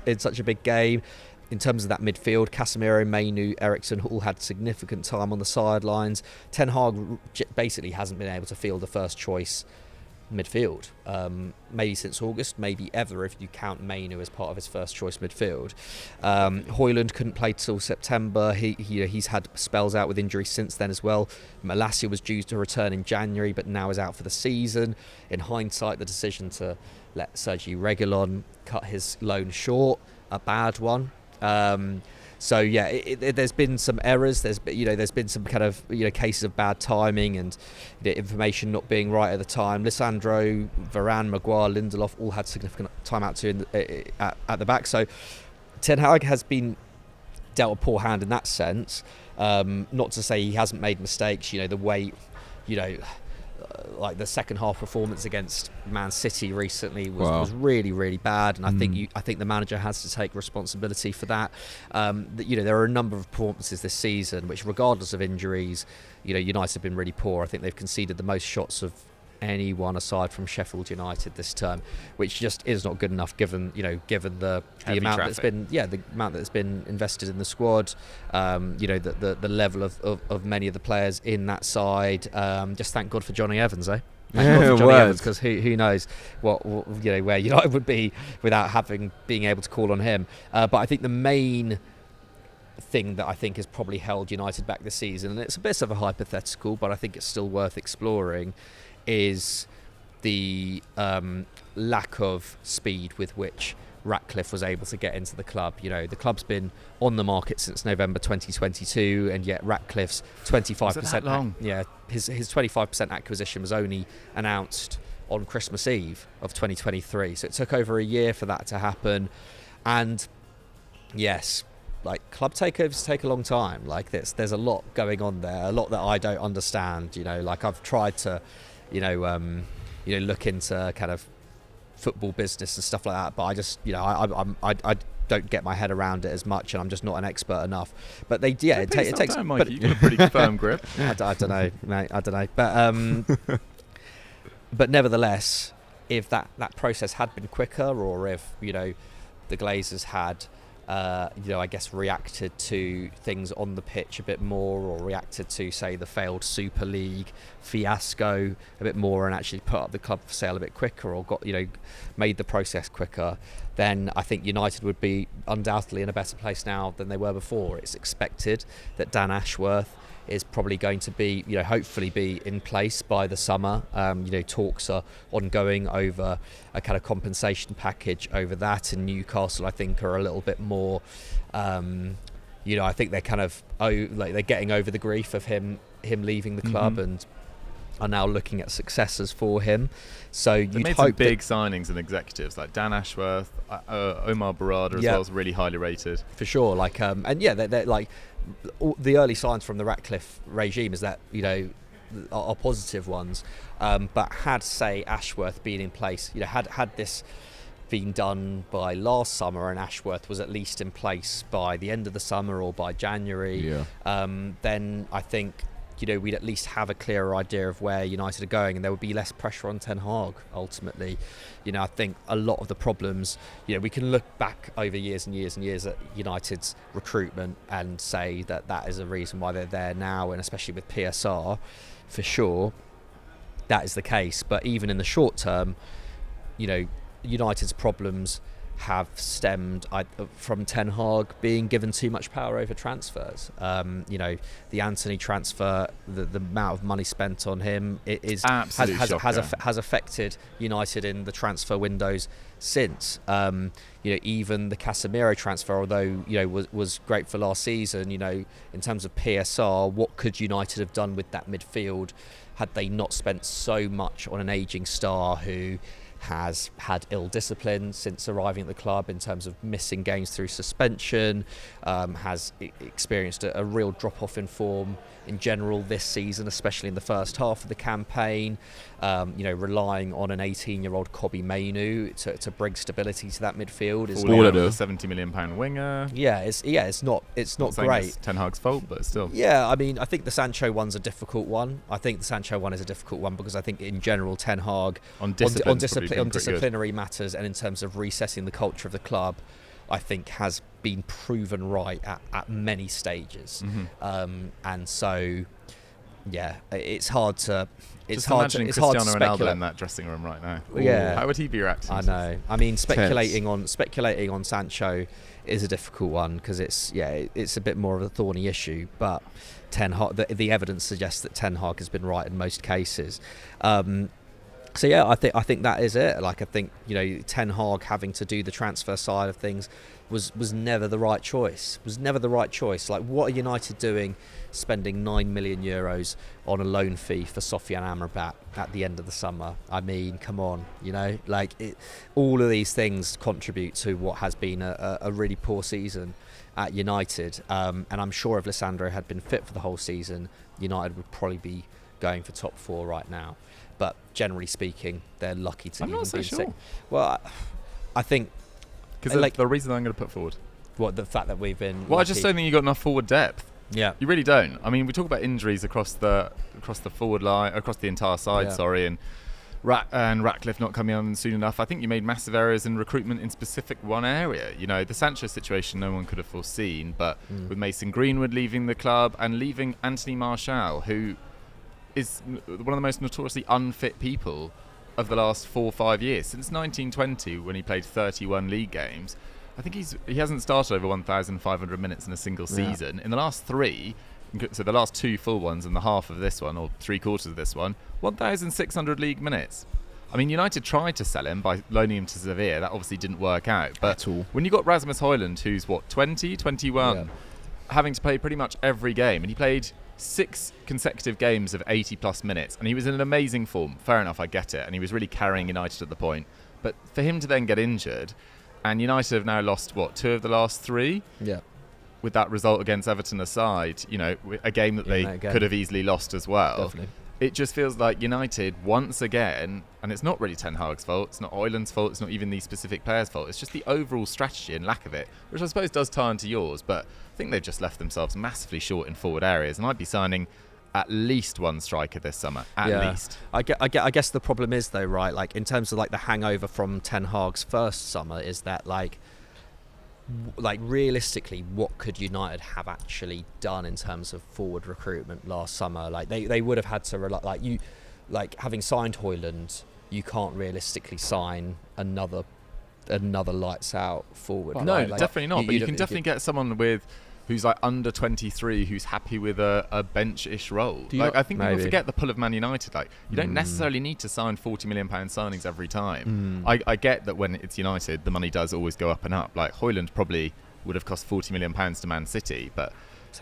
in such a big game. In terms of that midfield, Casemiro, Mainu, Eriksen all had significant time on the sidelines. Ten Hag basically hasn't been able to field a first choice midfield, maybe since August, maybe ever if you count Mainu as part of his first choice midfield. Højlund couldn't play till September. He's had spells out with injuries since then as well. Malacia was due to return in January, but now is out for the season. In hindsight, the decision to let Sergi Reguilon cut his loan short, a bad one. There's been some errors. There's been some kind of cases of bad timing and information not being right at the time. Lisandro, Varane, Maguire, Lindelof all had significant time out too at the back. So Ten Hag has been dealt a poor hand in that sense. Not to say he hasn't made mistakes. The way, like the second half performance against Man City recently was really, really bad, and I think the manager has to take responsibility for that. There are a number of performances this season which, regardless of injuries, United have been really poor. I think they've conceded the most shots of anyone aside from Sheffield United this term, which just is not good enough given the amount that's been invested in the squad, the level of many of the players in that side. Just thank God for Johnny Evans, eh? Because who knows where United would be without being able to call on him. But I think the main thing that I think has probably held United back this season, and it's a bit of a hypothetical, but I think it's still worth exploring, is the lack of speed with which Ratcliffe was able to get into the club. The club's been on the market since November 2022, and yet Ratcliffe's 25% his 25% acquisition was only announced on Christmas Eve of 2023. So it took over a year for that to happen. And yes, like, club takeovers take a long time. Like, there's a lot going on there, a lot that I don't understand. Like, I've tried to look into kind of football business and stuff like that, but I just I don't get my head around it as much, and I'm just not an expert enough. But it takes. Mike, you've got a pretty firm grip. I don't know, mate. I don't know, but nevertheless, if that process had been quicker, or if the Glazers had I guess reacted to things on the pitch a bit more, or reacted to, say, the failed Super League fiasco a bit more, and actually put up the club for sale a bit quicker, or got made the process quicker, then I think United would be undoubtedly in a better place now than they were before. It's expected that Dan Ashworth is probably going to be, hopefully be in place by the summer. Talks are ongoing over a kind of compensation package over that. In Newcastle, I think, are a little bit more, I think they're kind of, they're getting over the grief of him leaving the club, and are now looking at successors for him. So you'd made hope some big signings and executives like Dan Ashworth, Omar Barada as well, is really highly rated. For sure. They're like, the early signs from the Ratcliffe regime is that are positive ones, but had, say, Ashworth been in place, had this been done by last summer, and Ashworth was at least in place by the end of the summer or by January, then I think we'd at least have a clearer idea of where United are going, and there would be less pressure on Ten Hag ultimately. I think a lot of the problems, we can look back over years and years and years at United's recruitment and say that is a reason why they're there now, and especially with PSR, for sure, that is the case. But even in the short term, United's problems have stemmed from Ten Hag being given too much power over transfers. The Anthony transfer, the amount of money spent on him, has affected United in the transfer windows since. Even the Casemiro transfer, although was great for last season, in terms of PSR, what could United have done with that midfield had they not spent so much on an ageing star who has had ill discipline since arriving at the club in terms of missing games through suspension, has experienced a real drop-off in form in general this season, especially in the first half of the campaign, relying on an 18-year-old Kobbie Mainoo to bring stability to that midfield. Is all of a £70 million winger. It's not great. It's Ten Hag's fault, but still. Yeah, I mean, I think the Sancho one's a difficult one. Because I think in general Ten Hag on disciplinary matters and in terms of resetting the culture of the club, I think has been proven right at many stages. And so, it's hard to Cristiano Ronaldo in that dressing room right now. Yeah, how would he be reacting? I know. I mean, speculating on Sancho is a difficult one because it's a bit more of a thorny issue. But Ten Hag, the evidence suggests that Ten Hag has been right in most cases. I think that is it. I think Ten Hag having to do the transfer side of things was never the right choice. Like, what are United doing, spending €9 million on a loan fee for Sofiane Amrabat at the end of the summer? I mean, come on, all of these things contribute to what has been a really poor season at United. And I'm sure if Lissandro had been fit for the whole season, United would probably be going for top 4 right now. But generally speaking, they're lucky to even be sick. Well, I think because the reason I'm going to put forward, the fact that we've been. Well, lucky. I just don't think you got enough forward depth. Yeah, you really don't. I mean, we talk about injuries across the forward line, across the entire side. Yeah. And Ratcliffe not coming on soon enough. I think you made massive errors in recruitment in specific one area. The Sancho situation no one could have foreseen, but with Mason Greenwood leaving the club and leaving Anthony Martial, who is one of the most notoriously unfit people of the last 4 or 5 years. Since 1920, when he played 31 league games, I think he hasn't started over 1,500 minutes in a single season. In the last 3, so the last 2 full ones and the half of this one, or 3/4 of this one, 1,600 league minutes. I mean, United tried to sell him by loaning him to Sevilla. That obviously didn't work out. But when you got Rasmus Højlund, who's 20, 21, having to play pretty much every game, and he played 6 consecutive games of 80+ minutes, and he was in an amazing form. Fair enough, I get it, and he was really carrying United at the point. But for him to then get injured, and United have now lost 2 of the last 3. Yeah. With that result against Everton aside, a game that they could have easily lost as well. Definitely. it just feels like United, once again, and it's not really Ten Hag's fault, it's not Højlund's fault, it's not even these specific players' fault, it's just the overall strategy and lack of it, which I suppose does tie into yours, but I think they've just left themselves massively short in forward areas, and I'd be signing at least one striker this summer, at least. I guess the problem is, though, right, like in terms of like the hangover from Ten Hag's first summer is that like realistically, what could United have actually done in terms of forward recruitment last summer? Like they would have had to rely, having signed Højlund, you can't realistically sign another lights out forward. No, right? definitely not. But you can definitely get someone who's like under 23, who's happy with a bench-ish role. I think people forget the pull of Man United. Like, you don't necessarily need to sign £40 million signings every time. I get that when it's United, the money does always go up and up. Like, Højlund probably would have cost £40 million to Man City, but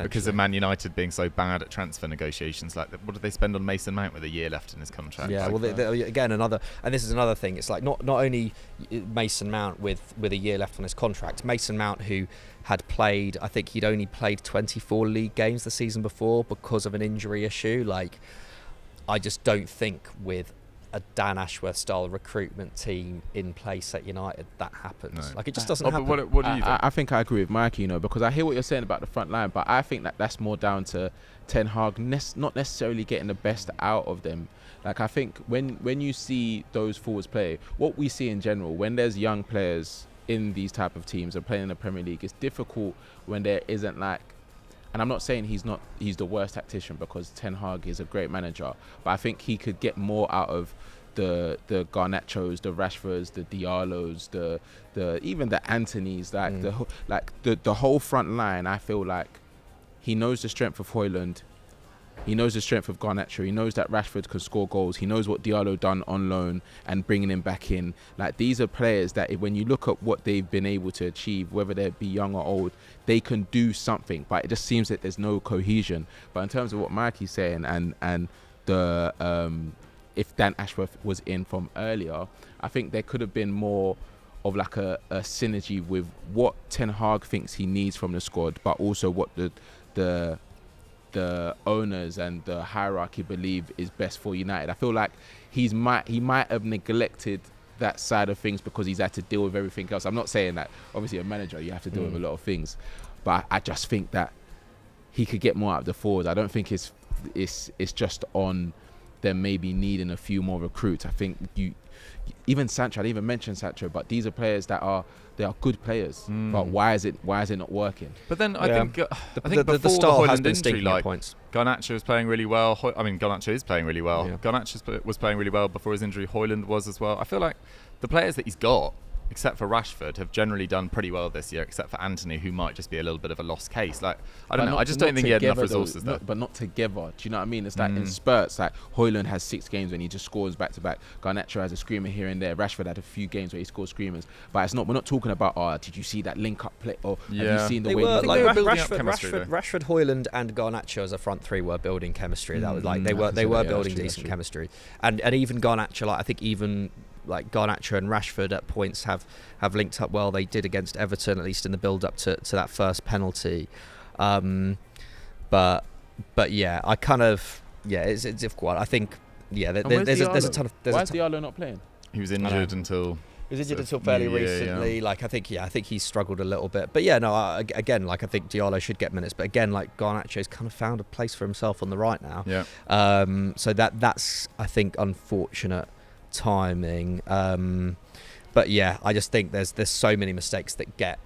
because of Man United being so bad at transfer negotiations, like what did they spend on Mason Mount with a year left in his contract? Yeah, well, again, and this is another thing. It's like not only Mason Mount with a year left on his contract. Mason Mount, who had played, I think he'd only played 24 league games the season before because of an injury issue. Like, I just don't think with a Dan Ashworth style recruitment team in place at United that happens. Like, it just doesn't happen. But what do you think? I think I agree with Mikey, because I hear what you're saying about the front line, but I think that's more down to Ten Hag not necessarily getting the best out of them. Like, I think when you see those forwards play, what we see in general, when there's young players in these type of teams and playing in the Premier League, it's difficult when there isn't like, and I'm not saying he's the worst tactician, because Ten Hag is a great manager, but I think he could get more out of the Garnachos, the Rashfords, the Diallos, the even the Antonys, the whole front line. I feel like he knows the strength of Højlund, he knows the strength of Garnacho, he knows that Rashford can score goals, he knows what Diallo done on loan and bringing him back in. Like, these are players that when you look at what they've been able to achieve, whether they be young or old, they can do something, but it just seems that there's no cohesion. But in terms of what Mikey's saying and the if Dan Ashworth was in from earlier, I think there could have been more of like a synergy with what Ten Hag thinks he needs from the squad, but also what the owners and the hierarchy believe is best for United. I feel like he might have neglected that side of things because he's had to deal with everything else. I'm not saying that obviously a manager you have to deal with a lot of things, but I just think that he could get more out of the forwards. I don't think it's just on them maybe needing a few more recruits. I think even Sancho, I didn't even mention Sancho, but these are players they are good players. But why is it not working? But then I think before the style has been injury, stinking at points. Garnacho was playing really well. Garnacho is playing really well. Yeah. Garnacho was playing really well before his injury. Højlund was as well. I feel like the players that he's got, except for Rashford, have generally done pretty well this year, except for Anthony, who might just be a little bit of a lost case. Like, I don't know. I just don't think he had enough resources there. But not together. Do you know what I mean? It's like in spurts. Like, Højlund has 6 games when he just scores back to back. Garnacho has a screamer here and there. Rashford had a few games where he scored screamers. But we're not talking about, did you see that link up play? Or have you seen the way Rashford, Højlund, and Garnacho as a front three were building chemistry. That was like they were building decent chemistry. And even Garnacho, like, I think even like Garnacho and Rashford at points have linked up well. They did against Everton, at least in the build up to that first penalty. But yeah, I kind of it's a difficult one. I think there's a ton of. Why is Diallo not playing? He was injured until. He was injured until fairly recently. Yeah. Like, I think he's struggled a little bit. But yeah, no. Again, like, I think Diallo should get minutes. But again, like, Garnacho's kind of found a place for himself on the right now. Yeah. So that's, I think, unfortunate timing. But yeah, I just think there's so many mistakes that get.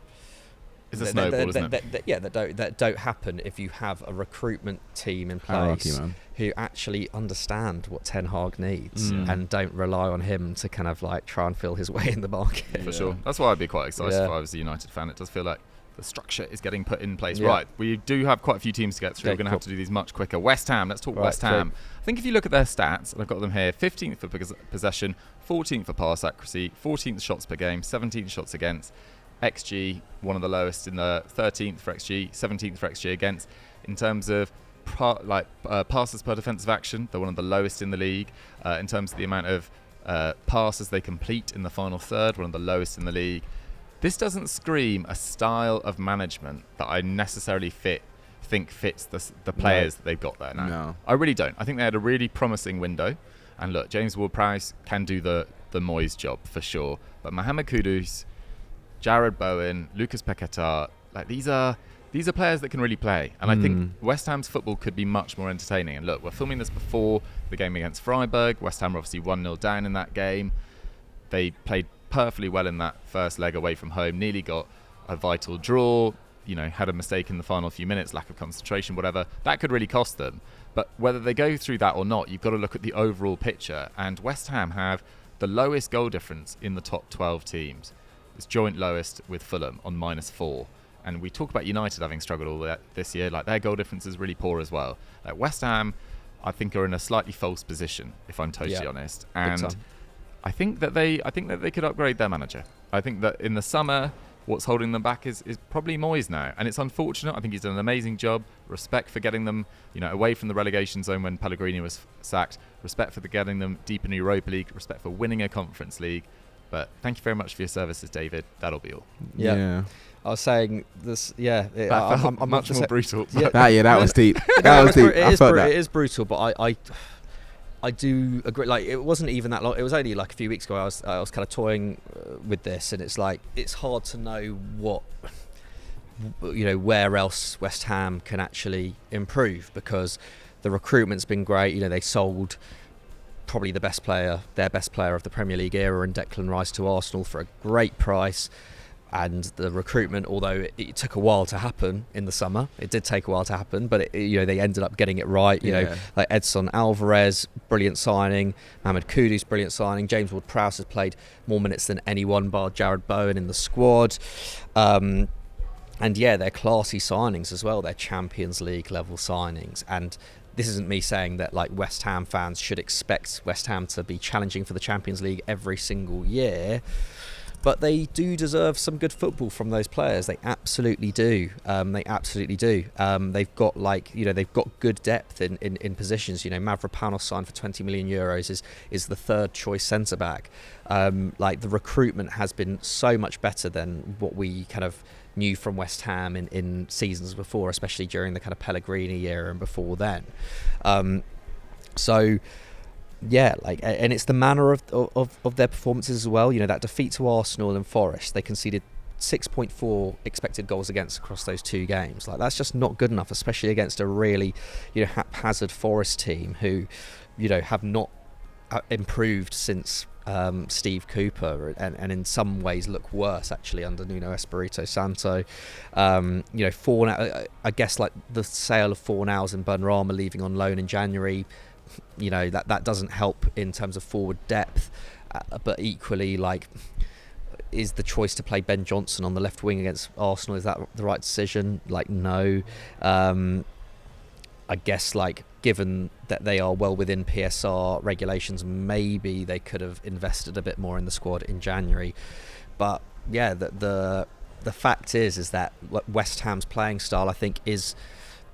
It's a snowball, isn't it? That don't happen if you have a recruitment team in place who actually understand what Ten Hag needs and don't rely on him to kind of like try and feel his way in the market. For sure. That's why I'd be quite excited if I was a United fan. It does feel like the structure is getting put in place. Right, we do have quite a few teams to get through. We're going to have to do these much quicker. West Ham, let's talk West Ham. I think if you look at their stats, and I've got them here, 15th for possession, 14th for pass accuracy, 14th shots per game, 17th shots against, XG, one of the lowest in the 13th for XG, 17th for XG against. In terms of passes per defensive action, they're one of the lowest in the league. In terms of the amount of passes they complete in the final third, one of the lowest in the league. This doesn't scream a style of management that I necessarily think think fits the players that they've got there now. No. I really don't. I think they had a really promising window. And look, James Ward-Prowse can do the Moyes job for sure. But Mohamed Kudus, Jared Bowen, Lucas Paquetá, like these are players that can really play. And I think West Ham's football could be much more entertaining. And look, we're filming this before the game against Freiburg. West Ham were obviously 1-0 down in that game. They played perfectly well in that first leg away from home, nearly got a vital draw, had a mistake in the final few minutes, lack of concentration, whatever. That could really cost them. But whether they go through that or not, you've got to look at the overall picture. And West Ham have the lowest goal difference in the top 12 teams. It's joint lowest with Fulham on -4. And we talk about United having struggled all that this year. Like, their goal difference is really poor as well. Like, West Ham, I think, are in a slightly false position, if I'm totally honest. And I think that they could upgrade their manager. I think that in the summer, what's holding them back is probably Moyes now. And it's unfortunate. I think he's done an amazing job. Respect for getting them, away from the relegation zone when Pellegrini was sacked. Respect for getting them deep in the Europa League. Respect for winning a Conference League. But thank you very much for your services, David. That'll be all. Yeah. I was saying this. Yeah, I'm much more brutal. Yeah, that was deep. That was deep. It is brutal, but I do agree. Like, it wasn't even that long. It was only like a few weeks ago. I was kind of toying with this, and it's like it's hard to know where else West Ham can actually improve, because the recruitment's been great. They sold probably their best player of the Premier League era in Declan Rice to Arsenal for a great price. And the recruitment, although it took a while to happen in the summer, it did take a while to happen, but they ended up getting it right. Like Edson Alvarez, brilliant signing. Mohamed Kudus, brilliant signing. James Ward-Prowse has played more minutes than anyone bar Jared Bowen in the squad. And they're classy signings as well. They're Champions League level signings. And this isn't me saying that like West Ham fans should expect West Ham to be challenging for the Champions League every single year. But they do deserve some good football from those players. They absolutely do. They've got they've got good depth in positions. Mavropanos signed for 20 million euros is the third choice centre back. The recruitment has been so much better than what we kind of knew from West Ham in seasons before, especially during the kind of Pellegrini era and before then. And it's the manner of their performances as well. That defeat to Arsenal and Forest, they conceded 6.4 expected goals against across those two games. Like, that's just not good enough, especially against a really, haphazard Forest team who, have not improved since Steve Cooper, and in some ways look worse actually under Nuno Espirito Santo. I guess like the sale of Fornals and Benrahma leaving on loan in January. That doesn't help in terms of forward depth, but equally, like, is the choice to play Ben Johnson on the left wing against Arsenal, is that the right decision? Like, no. I guess, like, given that they are well within PSR regulations, maybe they could have invested a bit more in the squad in January. But yeah, the fact is that West Ham's playing style, I think, is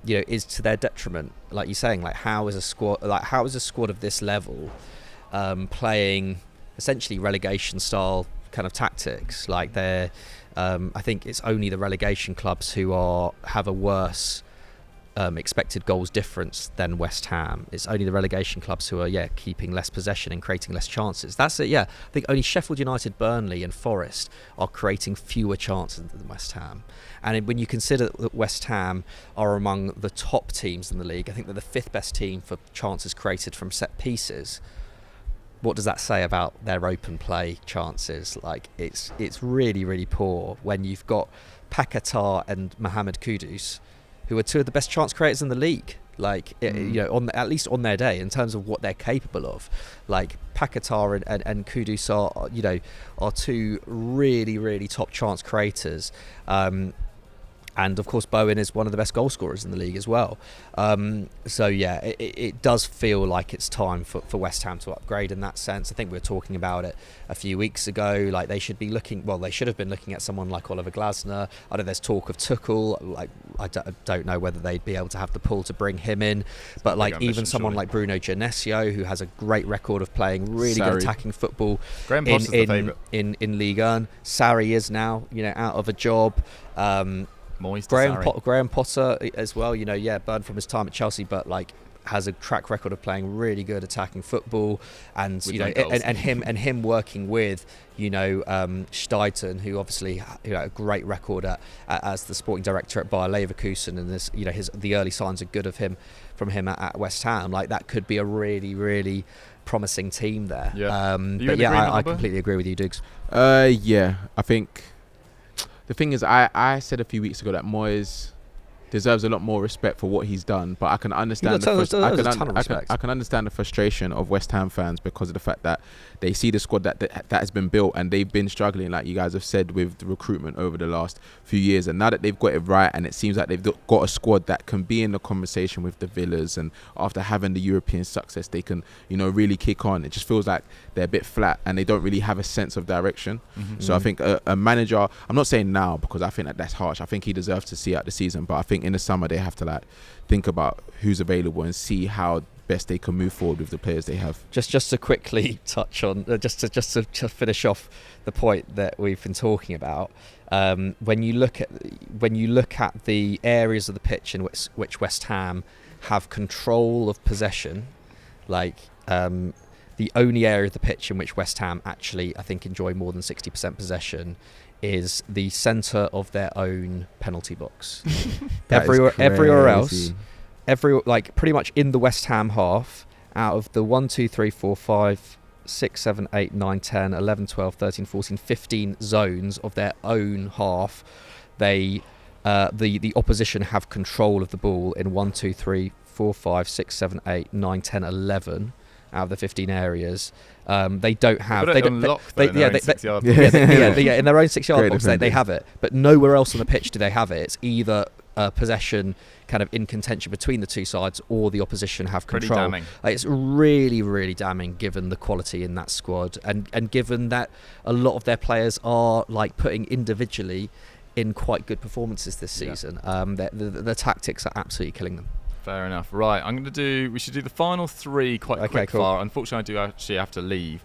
to their detriment. Like you're saying, like, how is a squad of this level playing essentially relegation style kind of tactics? Like, they're I think it's only the relegation clubs who have a worse expected goals difference than West Ham. It's only the relegation clubs who are keeping less possession and creating less chances. That's it. I think only Sheffield United, Burnley and Forest are creating fewer chances than West Ham. And when you consider that West Ham are among the top teams in the league, I think they're the fifth best team for chances created from set pieces. What does that say about their open play chances? Like, it's really, really poor when you've got Paquetá and Mohamed Kudus, who are two of the best chance creators in the league. Like, at least on their day, in terms of what they're capable of. Like, Paquetá and Kudus are two really, really top chance creators. And of course, Bowen is one of the best goal scorers in the league as well. It does feel like it's time for West Ham to upgrade in that sense. I think we were talking about it a few weeks ago. Like, they should have been looking at someone like Oliver Glasner. I know there's talk of Tuchel. Like, I don't know whether they'd be able to have the pull to bring him in. But like, even someone like Bruno Genesio, who has a great record of playing really good attacking football in Ligue 1. Sarri is now out of a job. Moyes to Sarri. Graham Potter as well. Burned from his time at Chelsea, but like has a track record of playing really good attacking football, and him working with Steiten, who obviously a great record as the sporting director at Bayer Leverkusen, and this the early signs are good of him at West Ham. Like that could be a really, really promising team there. I completely agree with you, Dukes. I think the thing is, I said a few weeks ago that Moyes deserves a lot more respect for what he's done, but I can understand I can understand the frustration of West Ham fans because of the fact that they see the squad that has been built, and they've been struggling, like you guys have said, with the recruitment over the last few years, and now that they've got it right, and it seems like they've got a squad that can be in the conversation with the Villas, and after having the European success, they can really kick on. It just feels like they're a bit flat and they don't really have a sense of direction. So I think a manager, I'm not saying now because I think that's harsh, I think he deserves to see out the season, but I think in the summer they have to think about who's available and see how best they can move forward with the players they have. Just to quickly touch on, just to finish off the point that we've been talking about, when you look at the areas of the pitch in which West Ham have control of possession, like the only area of the pitch in which West Ham actually, I think, enjoy more than 60% possession is the centre of their own penalty box. Everywhere else, pretty much in the West Ham half, out of the 1, 2, 3, 4, 5, 6, 7, 8, 9, 10, 11, 12, 13, 14, 15 zones of their own half, the opposition have control of the ball in 1, 2, 3, 4, 5, 6, 7, 8, 9, 10, 11 out of the 15 areas. They don't have. They don't lock in their own 6-yard box. In their own 6-yard box, they have it, but nowhere else on the pitch do they have it. It's either possession kind of in contention between the two sides, or the opposition have control. Pretty damning. It's really, really damning given the quality in that squad, and given that a lot of their players are putting individually in quite good performances this season. The tactics are absolutely killing them. Fair enough. Right, we should do the final three quite quick fire. Unfortunately, I do actually have to leave.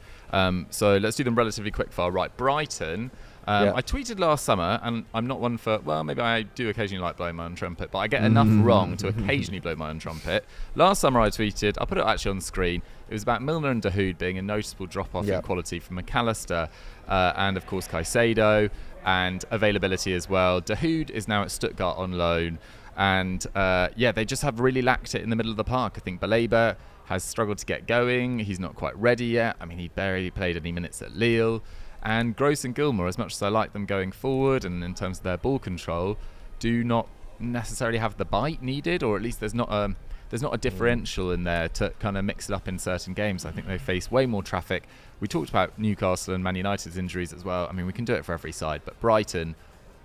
So let's do them relatively quick fire. Right, Brighton. I tweeted last summer, and I'm not one for, maybe I do occasionally like blowing my own trumpet, but I get enough wrong to occasionally blow my own trumpet. Last summer I tweeted, I'll put it actually on the screen, it was about Milner and Dahoud being a noticeable drop-off in quality from McAllister, and of course Caicedo, and availability as well. Dahoud is now at Stuttgart on loan, and they just have really lacked it in the middle of the park. I think Baleba has struggled to get going. He's not quite ready yet. I mean, he barely played any minutes at Lille. And Gross and Gilmour, as much as I like them going forward and in terms of their ball control, do not necessarily have the bite needed, or at least there's not a differential in there to kind of mix it up in certain games. I think they face way more traffic. We talked about Newcastle and Man United's injuries as well. I mean, we can do it for every side, but Brighton,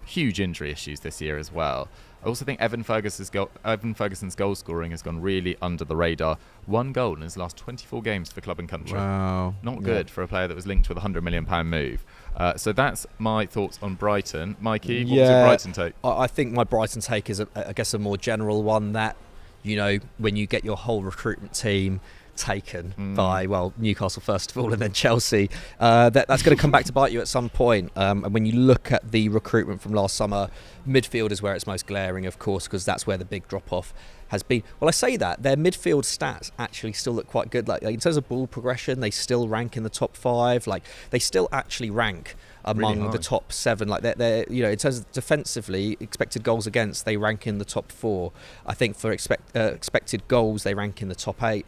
huge injury issues this year as well. I also think Evan Ferguson's goal scoring has gone really under the radar. 1 goal in his last 24 games for club and country. Wow. Not good for a player that was linked with a £100 million move. So that's my thoughts on Brighton. Mikey, what was your Brighton take? I think my Brighton take is, I guess, a more general one that, when you get your whole recruitment team taken by Newcastle first of all and then Chelsea, that's going to come back to bite you at some point. And when you look at the recruitment from last summer, midfield is where it's most glaring, of course, because that's where the big drop off has been. Well, I say that their midfield stats actually still look quite good. Like in terms of ball progression, they still rank in the top 5. Like they still actually rank among really the top 7. Like they're in terms of defensively, expected goals against, they rank in the top 4. I think for expected goals, they rank in the top 8.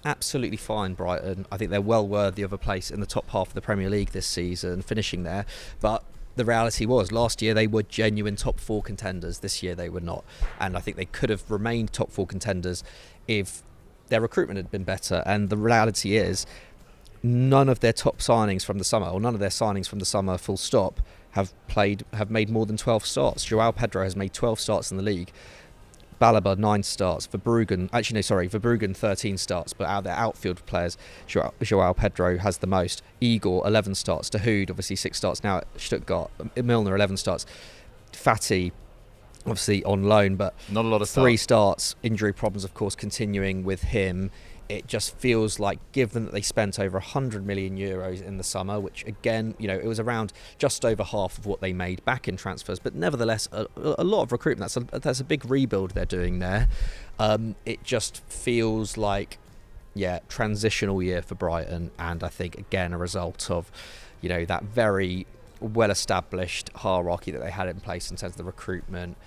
Absolutely fine, Brighton. I think they're well worthy of a place in the top half of the Premier League this season, finishing there. But the reality was, last year they were genuine top 4 contenders. This year they were not. And I think they could have remained top 4 contenders if their recruitment had been better. And the reality is, none of their top signings from the summer, or none of their signings from the summer, full stop, have made more than 12 starts. João Pedro has made 12 starts in the league. Balaba 9 starts, Verbruggen 13 starts, but out of their outfield players, João Pedro has the most. Igor 11 starts, Dahoud obviously 6 starts now at Stuttgart, Milner 11 starts, Fati obviously on loan, but not a lot of 3 starts. Injury problems, of course, continuing with him. it just feels like, given that they spent over 100 million euros in the summer, which again, it was around just over half of what they made back in transfers, but nevertheless a lot of recruitment. That's a big rebuild they're doing there. It just feels like transitional year for Brighton, and I think again a result of that very well established hierarchy that they had in place in terms of the recruitment.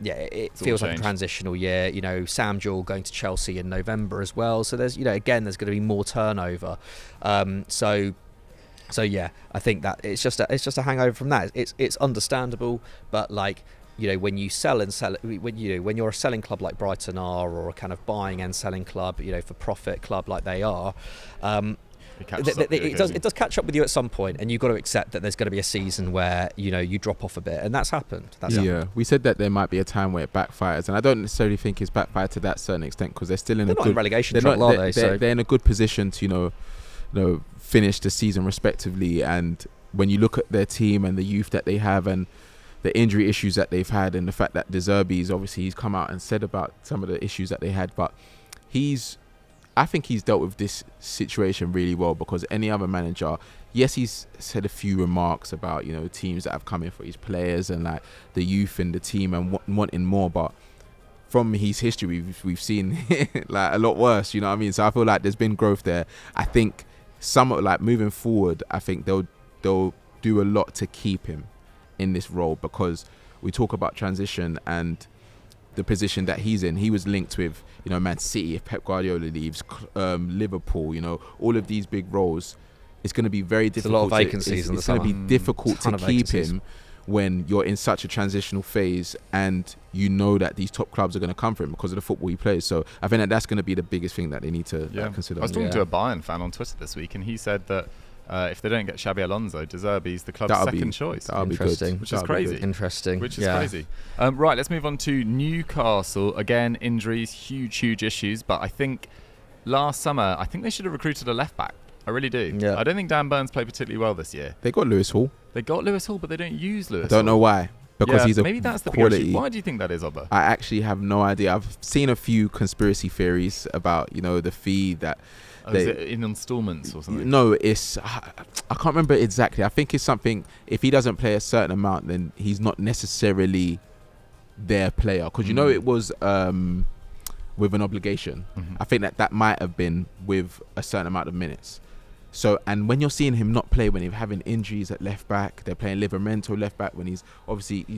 It feels like a transitional year. Sam Jewell going to Chelsea in November as well. So there's, again, there's going to be more turnover. So I think that it's just a hangover from that. It's understandable, but when you sell when you're a selling club like Brighton are, or a kind of buying and selling club, for profit club like they are. It does catch up with you at some point, and you've got to accept that there's going to be a season where you drop off a bit, and that's happened. We said that there might be a time where it backfires, and I don't necessarily think it's backfired to that certain extent, because they're still in in relegation trouble, are they? They're in a good position to finish the season respectively. And when you look at their team and the youth that they have, and the injury issues that they've had, and the fact that De Zerbi's obviously he's come out and said about some of the issues that they had, but I think he's dealt with this situation really well, because any other manager, yes, he's said a few remarks about, teams that have come in for his players and the youth in the team and wanting more, but from his history, we've seen a lot worse, you know what I mean? So I feel like there's been growth there. I think moving forward, I think they'll do a lot to keep him in this role, because we talk about transition and the position that he's in. He was linked with, Man City, if Pep Guardiola leaves, Liverpool, all of these big roles. It's going to be very difficult. There's a lot of vacancies it's going to be difficult to keep him when you're in such a transitional phase, and that these top clubs are going to come for him because of the football he plays. So I think that's going to be the biggest thing that they need to consider. I was talking to a Bayern fan on Twitter this week, and he said that if they don't get Xabi Alonso, De Zerbi's the club's second choice. Interesting. Which is crazy. Interesting. Which is crazy. Right, let's move on to Newcastle. Again, injuries, huge issues. But I think last summer, they should have recruited a left back. I really do. Yeah. I don't think Dan Burns played particularly well this year. They got Lewis Hall. But they don't use Lewis I don't know why. Because he's maybe that's the quality. big issue. Why do you think that is, Oba? I actually have no idea. I've seen a few conspiracy theories about, the fee that... is it in installments or something? No, I can't remember exactly. I think it's something, if he doesn't play a certain amount, then he's not necessarily their player. Because it was with an obligation. Mm-hmm. I think that might have been with a certain amount of minutes. So, and when you're seeing him not play, when he's having injuries at left back, they're playing Livramento left back, when he's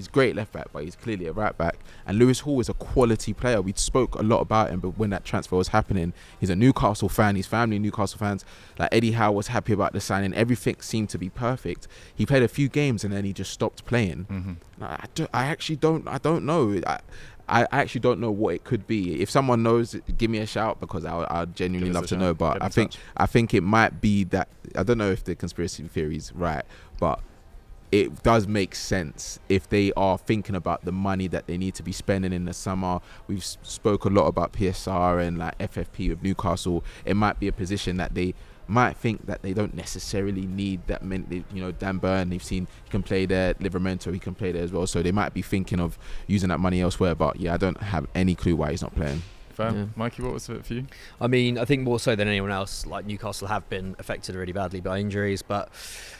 great left back, but he's clearly a right back. And Lewis Hall is a quality player. We spoke a lot about him, but when that transfer was happening, he's a Newcastle fan, his family Newcastle fans. Eddie Howe was happy about the signing. Everything seemed to be perfect. He played a few games and then he just stopped playing. Mm-hmm. I don't know. I actually don't know what it could be. If someone knows, give me a shout, because I'd genuinely love to know. But I think it might be that, I don't know if the conspiracy theory is right, but it does make sense if they are thinking about the money that they need to be spending in the summer. We've spoke a lot about PSR and FFP with Newcastle. It might be a position that they might think that they don't necessarily need that many. Dan Burn, they've seen he can play there. Livramento, he can play there as well. So they might be thinking of using that money elsewhere. But I don't have any clue why he's not playing. Fair. Mikey, what was it for you? I think more so than anyone else, Newcastle have been affected really badly by injuries, but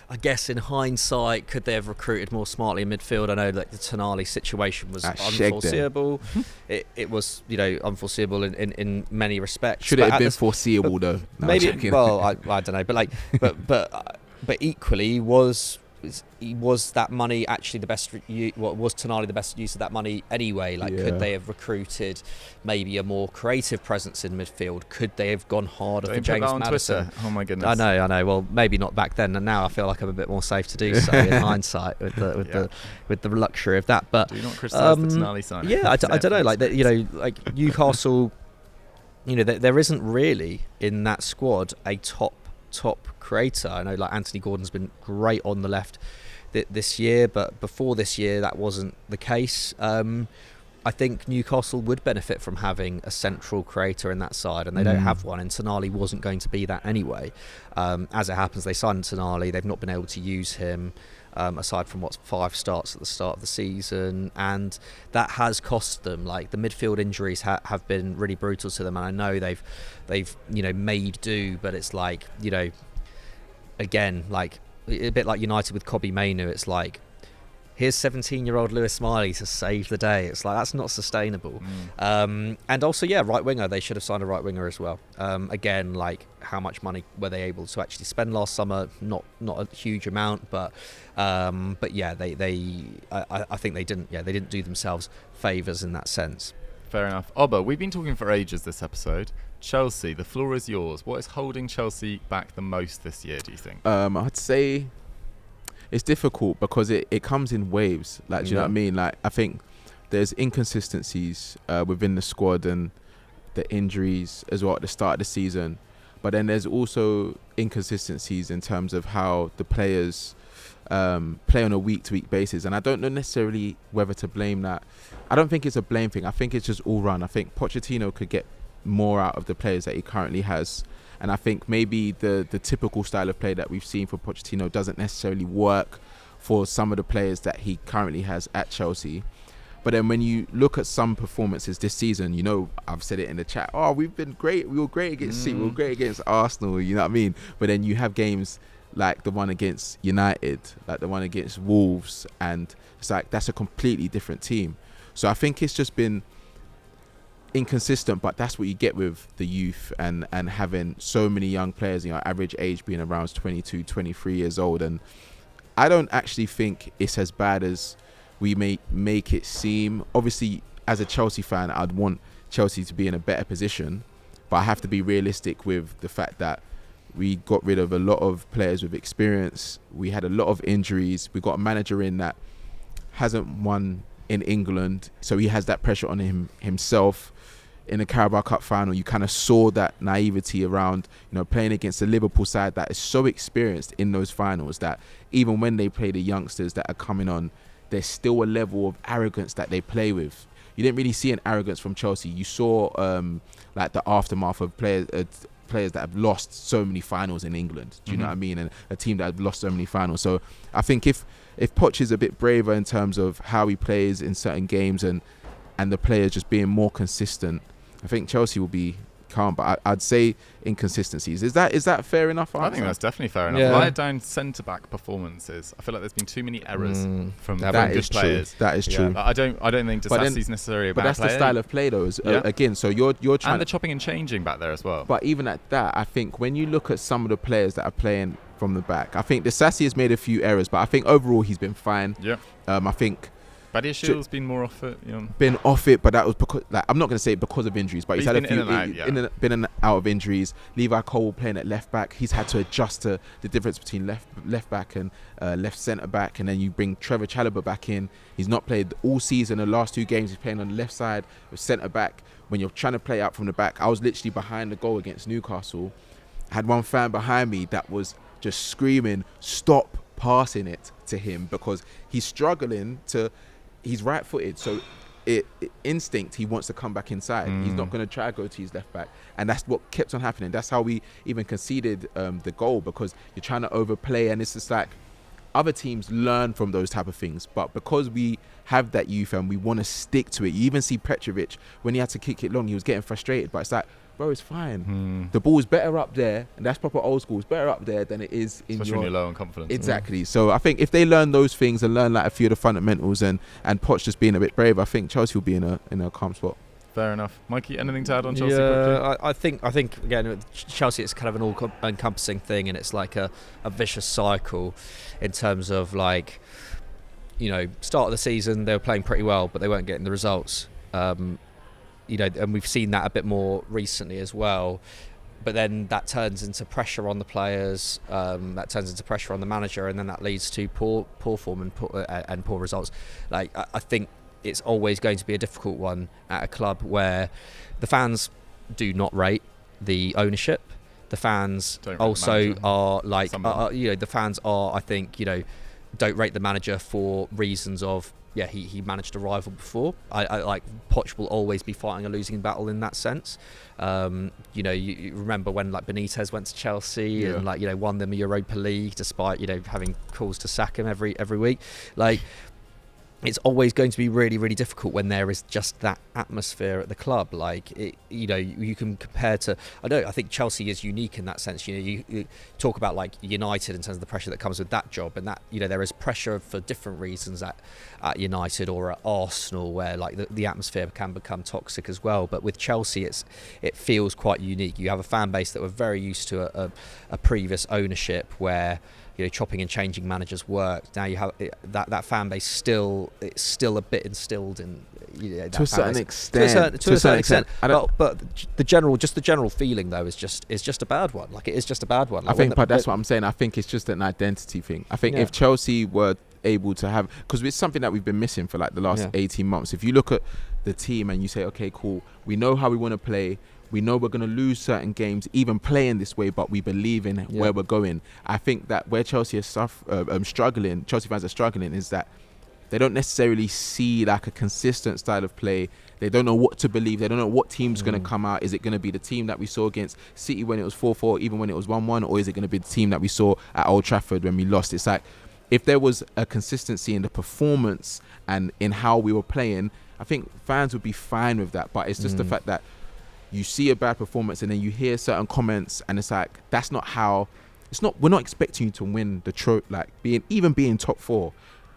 I guess in hindsight, could they have recruited more smartly in midfield? I know the Tonali situation was unforeseeable. It was, unforeseeable in many respects. Should it have been foreseeable though? No, maybe. Well, I don't know, but equally was that money actually the best? Was Tonali the best use of that money anyway? Could they have recruited maybe a more creative presence in midfield? Could they have gone harder for James Maddison? Twitter. Oh my goodness! I know. Well, maybe not back then, and now I feel like I'm a bit more safe to do so in hindsight with the luxury of that. But do not criticise the Tonali signing. Yeah, I don't know. Newcastle, there isn't really in that squad a top creator. I know Anthony Gordon's been great on the left this year, but before this year that wasn't the case. I think Newcastle would benefit from having a central creator in that side, and they don't have one, and Tonali wasn't going to be that anyway. As it happens, they signed Tonali, they've not been able to use him. aside from 5 starts at the start of the season, and that has cost them. Like the midfield injuries have been really brutal to them, and I know they've made do, but it's like, again, like a bit like United with Kobbie Mainoo, it's like, here's 17-year-old Lewis Smiley to save the day. It's like, that's not sustainable. And also, right winger, they should have signed a right winger as well. Again, like, how much money were they able to actually spend last summer? Not a huge amount, but yeah, I think they didn't do themselves favours in that sense. Fair enough. Obba, we've been talking for ages this episode. Chelsea, the floor is yours. What is holding Chelsea back the most this year, do you think? I'd say it's difficult because it comes in waves. Like, do you know what I mean? Like, I think there's inconsistencies within the squad and the injuries as well at the start of the season. But then there's also inconsistencies in terms of how the players play on a week-to-week basis. And I don't know necessarily whether to blame that. I don't think it's a blame thing. I think it's just all run. I think Pochettino could get more out of the players that he currently has. And I think maybe the typical style of play that we've seen for Pochettino doesn't necessarily work for some of the players that he currently has at Chelsea. But then when you look at some performances this season, I've said it in the chat, we've been great. We were great against City. We were great against Arsenal, you know what I mean? But then you have games like the one against United, like the one against Wolves, and it's like that's a completely different team. So I think it's just been inconsistent, but that's what you get with the youth and having so many young players, average age being around 22, 23 years old. And I don't actually think it's as bad as we may make it seem. Obviously, as a Chelsea fan, I'd want Chelsea to be in a better position, but I have to be realistic with the fact that we got rid of a lot of players with experience. We had a lot of injuries. We got a manager in that hasn't won in England, so he has that pressure on himself. In the Carabao Cup final, you kind of saw that naivety around, playing against the Liverpool side that is so experienced in those finals that even when they play the youngsters that are coming on, there's still a level of arrogance that they play with. You didn't really see an arrogance from Chelsea. You saw like the aftermath of players that have lost so many finals in England. Do you know what I mean? And a team that have lost so many finals. So I think if Poch is a bit braver in terms of how he plays in certain games and the players just being more consistent, I think Chelsea will be calm. But I'd say inconsistencies. Is that fair enough? I think that's definitely fair enough. Write down centre-back performances. I feel like there's been too many errors from good players. That is true. I don't think Disasi's necessarily a bad player. But that's the style of play, though. Again, so you're trying and the chopping and changing back there as well. But even at that, I think when you look at some of the players that are playing from the back, I think Disasi has made a few errors, but I think overall he's been fine. Yeah. I think Badiashiel's been more off it. Been off it, but that was because, I'm not going to say because of injuries, but he's had a few been in and out of injuries. Levi Cole playing at left back, he's had to adjust to the difference between left back and left centre back, and then you bring Trevor Chalobah back in. He's not played all season. The last 2 games he's playing on the left side with centre back. When you're trying to play out from the back, I was literally behind the goal against Newcastle. I had one fan behind me that was just screaming, "Stop passing it to him," because he's struggling to. He's right-footed, so instinct, he wants to come back inside. He's not going to try to go to his left back, and that's what kept on happening. That's how we even conceded the goal, because you're trying to overplay, and it's just like other teams learn from those type of things, but because we have that youth and we want to stick to it. You even see Petrovic, when he had to kick it long, he was getting frustrated, but it's like, bro, it's fine. The ball's better up there, and that's proper old school. It's better up there than it is in especially when you're low on confidence. Exactly. So I think if they learn those things and learn like a few of the fundamentals and Poch just being a bit brave, I think Chelsea will be in a calm spot. Fair enough. Mikey, anything to add on Chelsea quickly? I think again, Chelsea, it's kind of an all-encompassing thing, and it's like a vicious cycle in terms of like, start of the season they were playing pretty well, but they weren't getting the results. And we've seen that a bit more recently as well. But then that turns into pressure on the players, that turns into pressure on the manager, and then that leads to poor form and poor results. Like, I think it's always going to be a difficult one at a club where the fans do not rate the ownership. The fans also are like, the fans are, I think, don't rate the manager for reasons of he managed a rival before. I like Poch will always be fighting a losing battle in that sense. You remember when like Benitez went to Chelsea and like won them a Europa League despite having calls to sack him every week. Like, it's always going to be really, really difficult when there is just that atmosphere at the club. Like, you can compare to... I think Chelsea is unique in that sense. You talk about like United in terms of the pressure that comes with that job, and that there is pressure for different reasons at United or at Arsenal, where like the atmosphere can become toxic as well. But with Chelsea, it feels quite unique. You have a fan base that were very used to a previous ownership where chopping and changing managers worked. Now you have that fan base still a bit instilled in to a certain extent. To a certain extent. But the general feeling though is just a bad one. Like, it is just a bad one. Like, I think, but that's what I'm saying. I think it's just an identity thing. I think if Chelsea were able to have, because it's something that we've been missing for like the last 18 months. If you look at the team and you say, okay, cool, we know how we want to play. We know we're going to lose certain games, even playing this way, but we believe in where we're going. I think that where Chelsea is struggling, Chelsea fans are struggling, is that they don't necessarily see like a consistent style of play. They don't know what to believe. They don't know what team's going to come out. Is it going to be the team that we saw against City when it was 4-4, even when it was 1-1, or is it going to be the team that we saw at Old Trafford when we lost? It's like, if there was a consistency in the performance and in how we were playing, I think fans would be fine with that. But it's just the fact that you see a bad performance and then you hear certain comments and it's like, that's not how, we're not expecting you to win the trophy, like being top 4.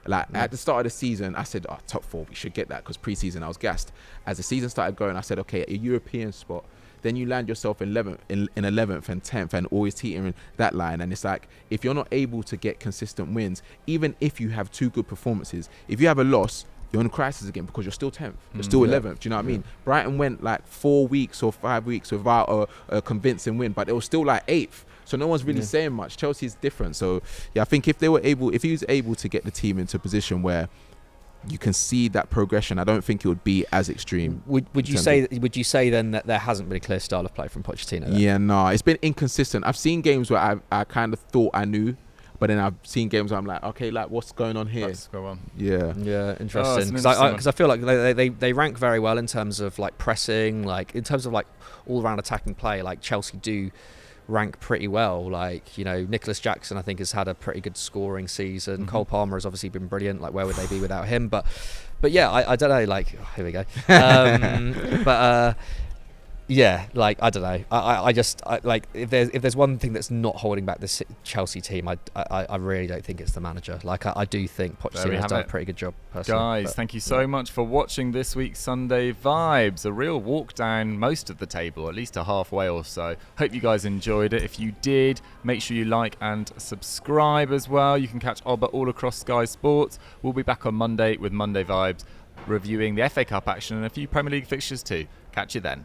Like at the start of the season, I said, top 4, we should get that, because pre-season I was gassed. As the season started going, I said, okay, a European spot. Then you land yourself in 11th and 10th and always teetering that line. And it's like, if you're not able to get consistent wins, even if you have 2 good performances, if you have a loss, you're in crisis again, because you're still 10th. You're still 11th. Do you know what I mean? Brighton went like 4 weeks or 5 weeks without a convincing win, but it was still like 8th. So no one's really saying much. Chelsea's different. So I think if he was able to get the team into a position where you can see that progression, I don't think it would be as extreme. Would you say then that there hasn't been a clear style of play from Pochettino then? Yeah, no, it's been inconsistent. I've seen games where I kind of thought I knew, but then I've seen games where I'm like, okay, like, what's going on here? Let's go on. Yeah, interesting. Because I feel like they rank very well in terms of like pressing, like in terms of like all round attacking play. Like, Chelsea do rank pretty well. Like, Nicholas Jackson I think has had a pretty good scoring season. Cole Palmer has obviously been brilliant. Like, where would they be without him? But yeah, I don't know. Like, here we go. Yeah, like, I don't know. I just like, if there's one thing that's not holding back this Chelsea team, I really don't think it's the manager. Like, I do think Pochettino has done a pretty good job, personally. Guys, thank you so much for watching this week's Sunday Vibes. A real walk down most of the table, at least a halfway or so. Hope you guys enjoyed it. If you did, make sure you like and subscribe as well. You can catch Oba all across Sky Sports. We'll be back on Monday with Monday Vibes, reviewing the FA Cup action and a few Premier League fixtures too. Catch you then.